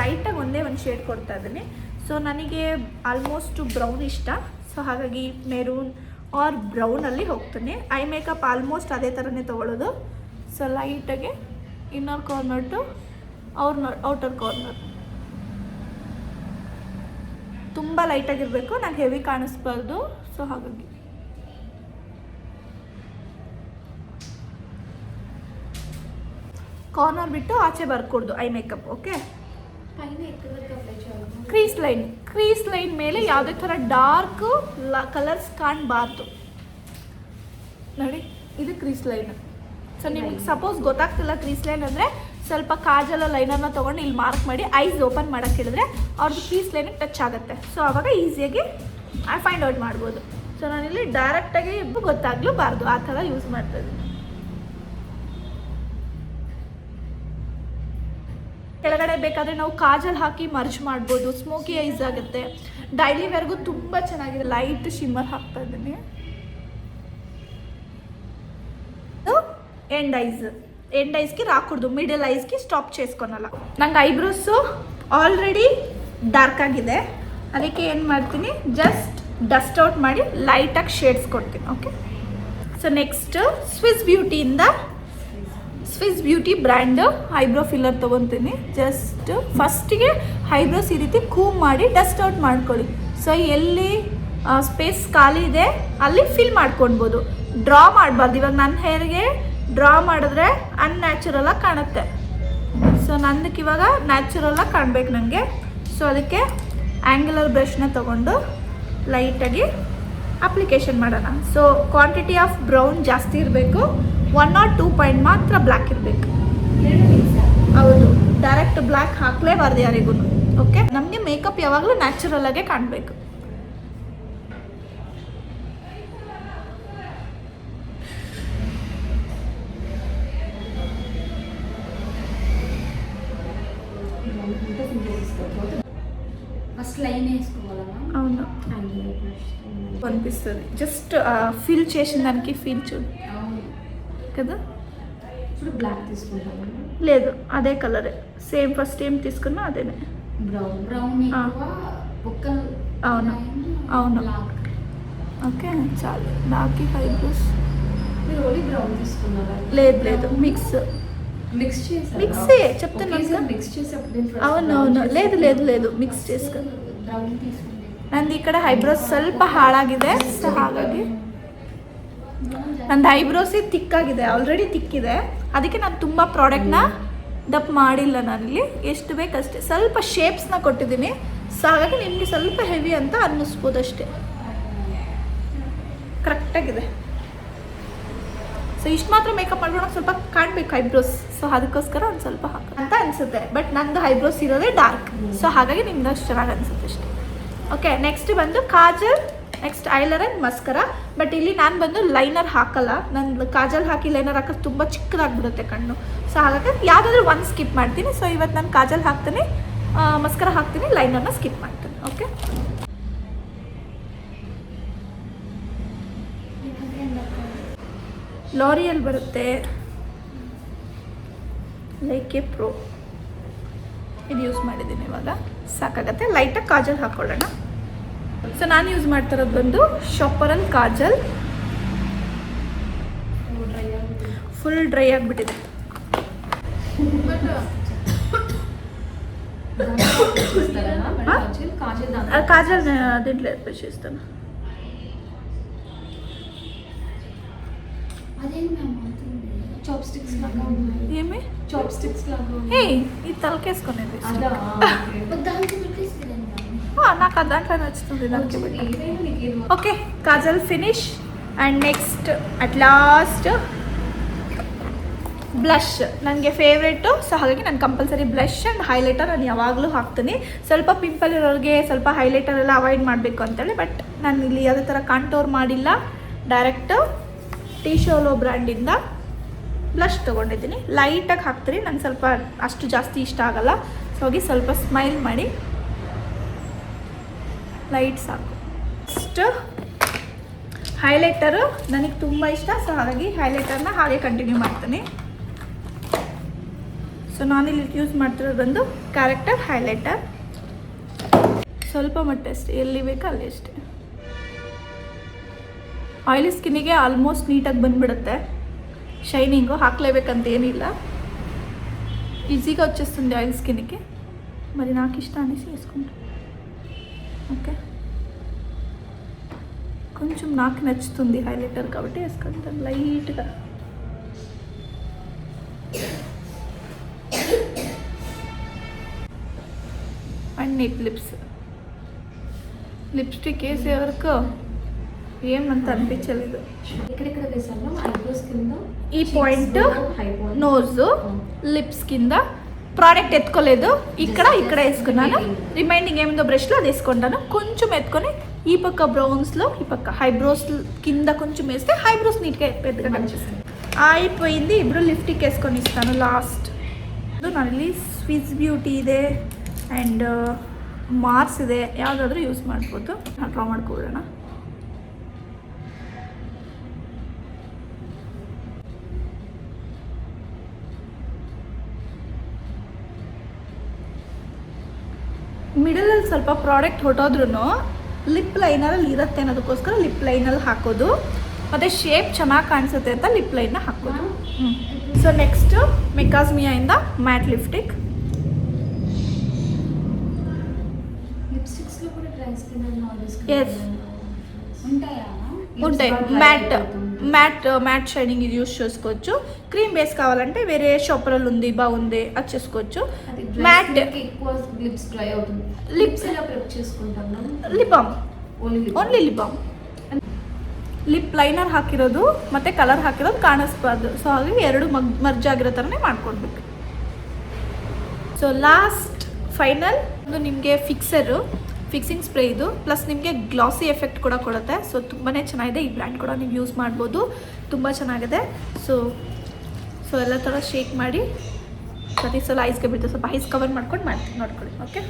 ಲೈಟಾಗಿ ಒಂದೇ ಒಂದು ಶೇಡ್ ಕೊಡ್ತಾ ಇದ್ದೀನಿ. ಸೊ ನನಗೆ ಆಲ್ಮೋಸ್ಟ್ ಬ್ರೌನ್ ಇಷ್ಟ, ಸೊ ಹಾಗಾಗಿ ಮೆರೂನ್ ಆರ್ ಬ್ರೌನಲ್ಲಿ ಹೋಗ್ತೀನಿ. ಐ ಮೇಕಪ್ ಆಲ್ಮೋಸ್ಟ್ ಅದೇ ಥರನೇ ತೊಗೊಳ್ಳೋದು. ಸೊ ಲೈಟಾಗೆ inner corner to outer corner, ತುಂಬ ಲೈಟಾಗಿರಬೇಕು, ನಂಗೆ ಹೆವಿ ಕಾಣಿಸ್ಬಾರ್ದು. ಸೊ ಹಾಗಾಗಿ ಕಾರ್ನರ್ ಬಿಟ್ಟು ಆಚೆ ಬರ್ಕೊಡ್ದು eye makeup. Okay, crease line ಮೇಲೆ ಯಾವುದೇ ಥರ ಡಾರ್ಕ್ ಕಲರ್ಸ್ ಕಾಣಬಾರ್ದು. ನೋಡಿ, ಇದು ಕ್ರೀಸ್ ಲೈನ್. ಸೊ ನಿಮಗೆ ಸಪೋಸ್ ಗೊತ್ತಾಗ್ತಿಲ್ಲ ಕ್ರೀಸ್ ಲೈನ್ ಅಂದರೆ, ಸ್ವಲ್ಪ ಕಾಜಲ ಲೈನರ್ನ ತೊಗೊಂಡು ಇಲ್ಲಿ ಮಾರ್ಕ್ ಮಾಡಿ ಐಸ್ ಓಪನ್ ಮಾಡೋಕ್ಕೆ ಹೇಳಿದ್ರೆ ಅವ್ರದ್ದು ಕ್ರೀಸ್ ಲೈನಿಗೆ ಟಚ್ ಆಗುತ್ತೆ. ಸೊ ಆವಾಗ ಈಸಿಯಾಗಿ ಫೈಂಡ್ ಔಟ್ ಮಾಡ್ಬೋದು. ಸೊ ನಾನಿಲ್ಲಿ ಡೈರೆಕ್ಟಾಗಿ ಗೊತ್ತಾಗಲೂಬಾರ್ದು, ಆ ಥರ ಯೂಸ್ ಮಾಡ್ತಾ ಇದ್ದೀನಿ. ಕೆಳಗಡೆ ಬೇಕಾದರೆ ನಾವು ಕಾಜಲ್ ಹಾಕಿ ಮರ್ಜ್ ಮಾಡ್ಬೋದು, ಸ್ಮೋಕಿ ಐಸ್ ಆಗುತ್ತೆ. ಡೈಲಿ ವೇರ್ಗೂ ತುಂಬ ಚೆನ್ನಾಗಿದೆ. ಲೈಟ್ ಶಿಮ್ಮರ್ ಹಾಕ್ತಾ ಇದ್ದೀನಿ. ಎಂಡ್ ಐಸ್ಗೆ రాకూడదు, ಮಿಡಲ್ ಐಸ್ಗೆ ಸ್ಟಾಪ್ చేసుకొనాల. ನಂಗೆ ಐಬ್ರೋಸು ಆಲ್ರೆಡಿ ಡಾರ್ಕ್ ಆಗಿದೆ, ಅದಕ್ಕೆ ಏನು ಮಾಡ್ತೀನಿ, ಜಸ್ಟ್ ಡಸ್ಟ್ ಔಟ್ ಮಾಡಿ ಲೈಟಾಗಿ ಶೇಡ್ಸ್ ಕೊಡ್ತೀನಿ. Okay, so next Swiss Beauty brand eyebrow filler ತೊಗೊತೀನಿ. ಜಸ್ಟ್ ಫಸ್ಟಿಗೆ ಐಬ್ರೋಸ್ ಈ ರೀತಿ ಕೂಮ್ ಮಾಡಿ ಡಸ್ಟ್ ಔಟ್ ಮಾಡ್ಕೊಳ್ಳಿ. ಸೊ ಎಲ್ಲಿ ಸ್ಪೇಸ್ ಖಾಲಿ ಇದೆ ಅಲ್ಲಿ ಫಿಲ್ ಮಾಡ್ಕೊಳ್ಬೋದು. ಡ್ರಾ ಮಾಡಬಾರ್ದು. ಇವಾಗ ನನ್ನ ಹೇರ್ಗೆ ಡ್ರಾ ಮಾಡಿದ್ರೆ ಅನ್ಯಾಚುರಲಾಗಿ ಕಾಣುತ್ತೆ. ಸೊ ನಂದಕ್ಕೆ ಇವಾಗ ನ್ಯಾಚುರಲಾಗಿ ಕಾಣಬೇಕು ನನಗೆ. ಸೊ ಅದಕ್ಕೆ ಆ್ಯಂಗ್ಯುಲರ್ ಬ್ರಷ್ನ ತೊಗೊಂಡು ಲೈಟಾಗಿ ಅಪ್ಲಿಕೇಶನ್ ಮಾಡೋಣ. ಸೊ ಕ್ವಾಂಟಿಟಿ ಆಫ್ ಬ್ರೌನ್ ಜಾಸ್ತಿ ಇರಬೇಕು, 1 or 2 ಪಾಯಿಂಟ್ ಮಾತ್ರ ಬ್ಲ್ಯಾಕ್ ಇರಬೇಕು. ಹೌದು, ಡೈರೆಕ್ಟ್ ಬ್ಲ್ಯಾಕ್ ಹಾಕಲೇಬಾರ್ದು ಯಾರಿಗೂ. ಓಕೆ, ನಮಗೆ ಮೇಕಪ್ ಯಾವಾಗಲೂ ನ್ಯಾಚುರಲ್ ಆಗೇ ಕಾಣಬೇಕು. ఫస్ట్ లైన్ వేసుకోవాలమ్మా. అవును, అనిపిస్తుంది. జస్ట్ ఫీల్ చేసిన దానికి ఫీల్ చూడు కదా. ఇప్పుడు బ్లాక్ తీసుకుంటాను. లేదు, అదే కలరే, సేమ్ ఫస్ట్ ఏం తీసుకున్నా అదేనే. బ్రౌన్ అవును అవును. ఓకే, చాలు. నాకు ఐబ్రోస్ మీరు ఓన్లీ బ్రౌన్ తీసుకున్నారా? లేదు, మిక్స్ చెప్తున్నాను. అవునవును, లేదు ಮಿಕ್ಸ್ చేసుకొని. ನಂದು ಈ ಕಡೆ ಐಬ್ರೋಸ್ ಸ್ವಲ್ಪ ಹಾಳಾಗಿದೆ, ಸೊ ಹಾಗಾಗಿ ನಂದು ಐಬ್ರೋಸೇ ತಿಕ್ಕಾಗಿದೆ, ಆಲ್ರೆಡಿ ತಿಕ್ಕಿದೆ. ಅದಕ್ಕೆ ನಾನು ತುಂಬ ಪ್ರಾಡಕ್ಟ್ನ ಡಪ್ ಮಾಡಿಲ್ಲ. ನಾನಿಲ್ಲಿ ಎಷ್ಟು ಬೇಕಷ್ಟೇ ಸ್ವಲ್ಪ ಶೇಪ್ಸ್ನ ಕೊಟ್ಟಿದ್ದೀನಿ. ಸೊ ಹಾಗಾಗಿ ನಿಮಗೆ ಸ್ವಲ್ಪ ಹೆವಿ ಅಂತ ಅನ್ನಿಸ್ಬೋದು ಅಷ್ಟೇ. ಕರೆಕ್ಟಾಗಿದೆ. ಸೊ ಇಷ್ಟು ಮಾತ್ರ ಮೇಕಪ್ ಮಾಡ್ಕೊಂಡು ಸ್ವಲ್ಪ ಕಾಣಬೇಕು ಐಬ್ರೋಸ್. ಸೊ ಅದಕ್ಕೋಸ್ಕರ ಒಂದು ಸ್ವಲ್ಪ ಅಂತ ಅನಿಸುತ್ತೆ. ಬಟ್ ನಂದು ಐಬ್ರೋಸ್ ಇರೋದೇ ಡಾರ್ಕ್, ಸೊ ಹಾಗಾಗಿ ನಿಮ್ದು ಅಷ್ಟು ಚೆನ್ನಾಗಿ ಅನಿಸುತ್ತೆ ಅಷ್ಟೇ. ಓಕೆ, ನೆಕ್ಸ್ಟ್ ಬಂದು Kajal, next eyeliner and ಮಸ್ಕರ. But ಇಲ್ಲಿ ನಾನು ಬಂದು ಲೈನರ್ ಹಾಕಲ್ಲ. ನಂದು ಕಾಜಲ್ ಹಾಕಿ ಲೈನರ್ ಹಾಕೋದು ತುಂಬ ಚಿಕ್ಕದಾಗ್ಬಿಡುತ್ತೆ ಕಣ್ಣು. ಸೊ ಹಾಗಾಗಿ ಯಾವುದಾದ್ರೂ ಒಂದು ಸ್ಕಿಪ್ ಮಾಡ್ತೀನಿ. ಸೊ ಇವತ್ತು ನಾನು ಕಾಜಲ್ ಹಾಕ್ತೀನಿ, ಮಸ್ಕರ ಹಾಕ್ತೀನಿ, ಲೈನರ್ನ ಸ್ಕಿಪ್ ಮಾಡ್ತೀನಿ. ಓಕೆ, ಲಾರಿಯಲ್ ಬರುತ್ತೆ, ಲೈಕೆ ಪ್ರೋ, ಇದು ಯೂಸ್ ಮಾಡಿದ್ದೀನಿ. ಇವಾಗ ಸಾಕಾಗತ್ತೆ. ಲೈಟಾಗಿ ಕಾಜಲ್ ಹಾಕ್ಕೊಳ್ಳೋಣ. ಸೊ ನಾನು ಯೂಸ್ ಮಾಡ್ತಿರೋದು ಬಂದು ಶಾಪರಲ್ ಕಾಜಲ್. ಫುಲ್ ಡ್ರೈ ಆಗಿಬಿಟ್ಟಿದೆ. కాజల్ దీంట్లో అప్లై చేస్తాను. ఏమి ఇది తలకేసుకునేది నాకు అది దాంట్లో నచ్చుతుంది, దానికి పెట్టి. Okay, Kajal finish. And next at last blush ನನಗೆ ಫೇವ್ರೇಟು. ಸೊ ಹಾಗಾಗಿ ನಾನು ಕಂಪಲ್ಸರಿ ಬ್ಲಷ್ ಆ್ಯಂಡ್ ಹೈಲೈಟರ್ ನಾನು ಯಾವಾಗಲೂ ಹಾಕ್ತೀನಿ. ಸ್ವಲ್ಪ ಪಿಂಪಲ್ ಇರೋರಿಗೆ ಸ್ವಲ್ಪ ಹೈಲೈಟರ್ ಎಲ್ಲ ಅವಾಯ್ಡ್ ಮಾಡಬೇಕು ಅಂತೇಳಿ. ಬಟ್ ನಾನು ಇಲ್ಲಿ ಯಾವುದೇ ಥರ ಕಾಂಟೋರ್ ಮಾಡಿಲ್ಲ, ಡೈರೆಕ್ಟು ಟೀಶೋಲೋ ಬ್ರ್ಯಾಂಡಿಂದ ಬ್ಲಷ್ ತೊಗೊಂಡಿದ್ದೀನಿ. ಲೈಟಾಗಿ ಹಾಕ್ತೀನಿ, ನಂಗೆ ಸ್ವಲ್ಪ ಅಷ್ಟು ಜಾಸ್ತಿ ಇಷ್ಟ ಆಗಲ್ಲ. ಸೊ ಹೋಗಿ ಸ್ವಲ್ಪ ಸ್ಮೈಲ್ ಮಾಡಿ ಲೈಟ್ ಸಾಕು. ಅಷ್ಟು ಹೈಲೈಟರು ನನಗೆ ತುಂಬ ಇಷ್ಟ. ಸೊ ಹಾಗಾಗಿ ಹೈಲೈಟರ್ನ ಹಾಗೆ ಕಂಟಿನ್ಯೂ ಮಾಡ್ತೀನಿ. ಸೊ ನಾನಿಲ್ಲಿ ಯೂಸ್ ಮಾಡ್ತಿರೋದು ಬಂದು ಕ್ಯಾರೆಕ್ಟರ್ ಹೈಲೈಟರ್. ಸ್ವಲ್ಪ ಮಟ್ಟ ಅಷ್ಟೇ, ಎಲ್ಲಿ ಬೇಕೋ ಅಲ್ಲಿ ಅಷ್ಟೇ. ಆಯಿಲಿ ಸ್ಕಿನ್ನಿಗೆ ಆಲ್ಮೋಸ್ಟ್ ನೀಟಾಗಿ ಬಂದುಬಿಡುತ್ತೆ. షైనింగ్ ಹಾಕಲೇಬೇಕಂತ ఏనిಲ್ಲ, ఈజీగా వచ్చేస్తుంది ఆయిల్ స్కిన్కి. మరి నాకు ఇష్టం అనేసి వేసుకుంటాను. ఓకే, కొంచెం నాకు నచ్చుతుంది హైలైటర్ కాబట్టి వేసుకుంటాను లైట్గా. అండ్ నెక్ లిప్స్టిక్ వేసే వరకు ఏమంత అనిపించలేదు. ఈ పాయింట్ నోజ్ లిప్స్ కింద ప్రోడక్ట్ ఎత్తుకోలేదు. ఇక్కడ వేసుకున్నాను. రిమైనింగ్ ఏముందో బ్రష్లో అది వేసుకుంటాను. కొంచెం ఎత్తుకొని ఈ పక్క బ్రౌన్స్లో, ఈ పక్క హైబ్రోస్ కింద కొంచెం వేస్తే హైబ్రోస్ నీట్గా పెద్దగా కనిపిస్తుంది. అయిపోయింది. ఇప్పుడు లిప్స్టిక్ వేసుకొని ఇస్తాను లాస్ట్. ನಾನಿಲ್ಲಿ ಸ್ವಿಸ್ ಬ್ಯೂಟಿ ಇದೆ ಆ್ಯಂಡ್ ಮಾರ್ಸ್ ಇದೆ, ಯಾವುದಾದ್ರೂ ಯೂಸ್ ಮಾಡ್ಬೋದು. ನಾನು ಡ್ರಾ ಮಾಡ್ಕೊಬಿಡೋಣ. ಮಿಡಲಲ್ಲಿ ಸ್ವಲ್ಪ ಪ್ರಾಡಕ್ಟ್ ಹೊಟ್ಟೋದ್ರೂ ಲಿಪ್ ಲೈನರಲ್ಲಿ ಇರುತ್ತೆ ಅನ್ನೋದಕ್ಕೋಸ್ಕರ ಲಿಪ್ ಲೈನಲ್ಲಿ ಹಾಕೋದು, ಮತ್ತು ಶೇಪ್ ಚೆನ್ನಾಗಿ ಕಾಣಿಸುತ್ತೆ ಅಂತ ಲಿಪ್ ಲೈನ್ನ ಹಾಕೋದು. ಸೊ ನೆಕ್ಸ್ಟು ಮೆಕಾಸ್ಮಿಯಾಯಿಂದ ಮ್ಯಾಟ್ ಲಿಪ್ಸ್ಟಿಕ್. లిప్స్టిక్స్ లో కూడా dry skin and oil Yes. ఉంటాయా? ఉంటాయి. మ్యాట్ షైనింగ్ ఇది యూస్ చేసుకోవచ్చు. క్రీమ్ బేస్ కావాలంటే వేరే షాపర్లు ఉంది, బాగుంది, అది చేసుకోవచ్చు. మ్యాట్ ఎక్కువ లిప్స్ డ్రై అవుతుంది. లిప్స్ ఎలా ప్రిపేర్ చేసుకుంటాం మనం? Lip balm, only lip balm. Lip liner ಹಾಕಿರೋದು ಮತ್ತು ಕಲರ್ ಹಾಕಿರೋದು ಕಾಣಿಸ್ಬಾರ್ದು. ಸೊ ಹಾಗಾಗಿ ಎರಡು ಮರ್ಜ್ ಆಗಿರೋ ಥರನೇ ಮಾಡ್ಕೊಡ್ಬೇಕು. ಸೊ ಲಾಸ್ಟ್ ಫೈನಲ್ ಒಂದು ನಿಮಗೆ ಫಿಕ್ಸಿಂಗ್ ಸ್ಪ್ರೇ ಇದು, ಪ್ಲಸ್ ನಿಮಗೆ ಗ್ಲಾಸಿ ಎಫೆಕ್ಟ್ ಕೂಡ ಕೊಡುತ್ತೆ. ಸೊ ತುಂಬಾ ಚೆನ್ನಾಗಿದೆ. ಈ ಬ್ರ್ಯಾಂಡ್ ಕೂಡ ನೀವು ಯೂಸ್ ಮಾಡ್ಬೋದು, ತುಂಬ ಚೆನ್ನಾಗಿದೆ. ಸೊ ಎಲ್ಲ ಥರ ಶೇಕ್ ಮಾಡಿ ಪ್ರತಿ ಸಲ ಐಸ್ಗೆ ಬಿಡ್ತೀವಿ. ಸ್ವಲ್ಪ ಐಸ್ ಕವರ್ ಮಾಡ್ಕೊಂಡು ಮಾಡ್ತೀವಿ, ನೋಡ್ಕೊಳ್ಳಿ. ಓಕೆ,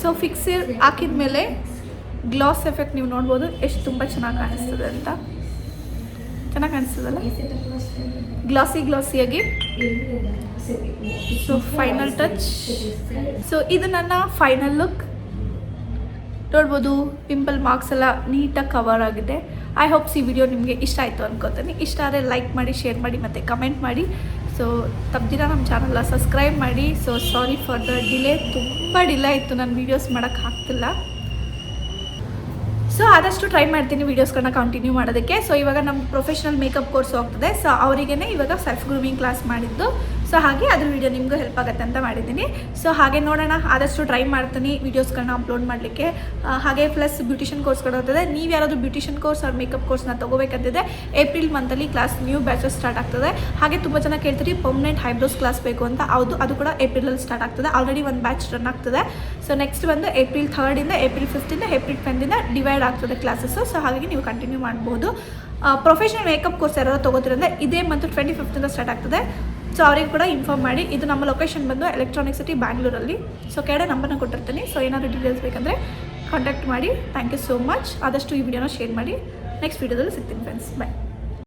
ಸೊ ಫಿಕ್ಸರ್ ಹಾಕಿದ ಮೇಲೆ ಗ್ಲಾಸ್ ಎಫೆಕ್ಟ್ ನೀವು ನೋಡ್ಬೋದು ಎಷ್ಟು ತುಂಬ ಚೆನ್ನಾಗಿ ಕಾಣಿಸ್ತದೆ ಅಂತ. ಚೆನ್ನಾಗಿ ಕಾಣಿಸ್ತದಲ್ಲ, ಗ್ಲಾಸಿಯಾಗಿ. So final touch. ಸೊ ಇದು ನನ್ನ ಫೈನಲ್ ಲುಕ್. ನೋಡ್ಬೋದು ಪಿಂಪಲ್ ಮಾರ್ಕ್ಸ್ ಎಲ್ಲ ನೀಟಾಗಿ ಕವರ್ ಆಗಿದೆ. ಐ ಹೋಪ್ಸ್ ಈ ವಿಡಿಯೋ ನಿಮಗೆ ಇಷ್ಟ ಆಯಿತು ಅನ್ಕೋತೀನಿ. ಇಷ್ಟ ಆದರೆ ಲೈಕ್ ಮಾಡಿ, ಶೇರ್ ಮಾಡಿ ಮತ್ತು ಕಮೆಂಟ್ ಮಾಡಿ. ಸೊ ತಪ್ಪದಿರ ನಮ್ಮ ಚಾನಲ್ನ ಸಬ್ಸ್ಕ್ರೈಬ್ ಮಾಡಿ. So sorry for the delay, ತುಂಬ ಡಿಲೇ ಆಯಿತು, ನಾನು ವೀಡಿಯೋಸ್ ಮಾಡೋಕ್ಕಾಗ್ತಿಲ್ಲ. ಸೊ ಆದಷ್ಟು ಟ್ರೈ ಮಾಡ್ತೀನಿ ವೀಡಿಯೋಸ್ಗಳನ್ನ ಕಂಟಿನ್ಯೂ ಮಾಡೋದಕ್ಕೆ. ಸೊ ಇವಾಗ ನಮ್ಮ ಪ್ರೊಫೆಷ್ನಲ್ ಮೇಕಪ್ ಕೋರ್ಸ್ ಹೋಗ್ತದೆ. ಸೊ ಅವರಿಗೇ ಇವಾಗ ಸೆಲ್ಫ್ ಗ್ರೂಮಿಂಗ್ ಕ್ಲಾಸ್ ಮಾಡಿದ್ದು. ಸೊ ಹಾಗೆ ಅದ್ರ ವೀಡಿಯೋ ನಿಮಗೂ ಹೆಲ್ಪ್ ಆಗುತ್ತೆ ಅಂತ ಮಾಡಿದ್ದೀನಿ. ಸೊ ಹಾಗೆ ನೋಡೋಣ, ಆದಷ್ಟು ಟ್ರೈ ಮಾಡ್ತೀನಿ ವೀಡಿಯೋಸ್ಗಳನ್ನ ಅಪ್ಲೋಡ್ ಮಾಡಲಿಕ್ಕೆ. ಹಾಗೆ ಪ್ಲಸ್ ಬ್ಯೂಟಿಷಿಯನ್ ಕೋರ್ಸ್ಗಳು ಹೋಗ್ತದೆ. ನೀವು ಯಾರಾದರೂ ಬ್ಯೂಟಿಷಿಯನ್ ಕೋರ್ಸ್ ಅವ್ರ ಮೇಕಪ್ ಕೋರ್ಸ್ನ ತೊಗೋಬೇಕಂತಿದೆ, ಏಪ್ರಿಲ್ ಮಂತಲ್ಲಿ ಕ್ಲಾಸ್ ನ್ಯೂ ಬ್ಯಾಚಸ್ ಸ್ಟಾರ್ಟ್ ಆಗ್ತದೆ. ಹಾಗೆ ತುಂಬ ಜನ ಕೇಳ್ತೀರಿ ಪರ್ಮನೆಂಟ್ ಹೈಬ್ರೋಸ್ ಕ್ಲಾಸ್ ಬೇಕು ಅಂತ. ಅದು ಕೂಡ ಏಪ್ರಿಲಲ್ಲಿ ಸ್ಟಾರ್ಟ್ ಆಗ್ತದೆ. ಆಲ್ರೆಡಿ ಒಂದು ಬ್ಯಾಚ್ ರನ್ ಆಗ್ತದೆ. ಸೊ ನೆಕ್ಸ್ಟ್ ಬಂದು ಏಪ್ರಿಲ್ 3ರಿಂದ ಏಪ್ರಿಲ್ 5ರಿಂದ ಏಪ್ರಿಲ್ 10ರಿಂದ ಡಿವೈಡ್ ಆಗ್ತದೆ ಕ್ಲಾಸಸ್ಸು. ಸೊ ಹಾಗಾಗಿ ನೀವು ಕಂಟಿನ್ಯೂ ಮಾಡ್ಬೋದು. ಪ್ರೊಫೆಷನಲ್ ಮೇಕಪ್ ಕೋರ್ಸ್ ಯಾರಾದರೂ ತೊಗೋತಿರಂದರೆ ಇದೇ ಮಂತ್ 25ರಿಂದ ಸ್ಟಾರ್ಟ್ ಆಗ್ತದೆ. ಸೊ ಅವ್ರಿಗೆ ಕೂಡ ಇನ್ಫಾರ್ಮ್ ಮಾಡಿ. ಇದು ನಮ್ಮ ಲೊಕೇಶನ್ ಬಂದು ಎಲೆಕ್ಟ್ರಾನಿಕ್ ಸಿಟಿ ಬ್ಯಾಂಗ್ಳೂರಲ್ಲಿ. ಸೊ ಕೆಳಗಡೆ ನಂಬರ್ನ ಕೊಟ್ಟಿರ್ತೀನಿ. ಸೊ ಏನಾದರೂ ಡೀಟೇಲ್ಸ್ ಬೇಕಂದರೆ ಕಾಂಟ್ಯಾಕ್ಟ್ ಮಾಡಿ. Thank you so much. ಆದಷ್ಟು ಈ ವಿಡಿಯೋನ ಶೇರ್ ಮಾಡಿ. ನೆಕ್ಸ್ಟ್ ವೀಡಿಯೋದಲ್ಲಿ ಸಿಗ್ತೀನಿ ಫ್ರೆಂಡ್ಸ್. ಬಾಯ್.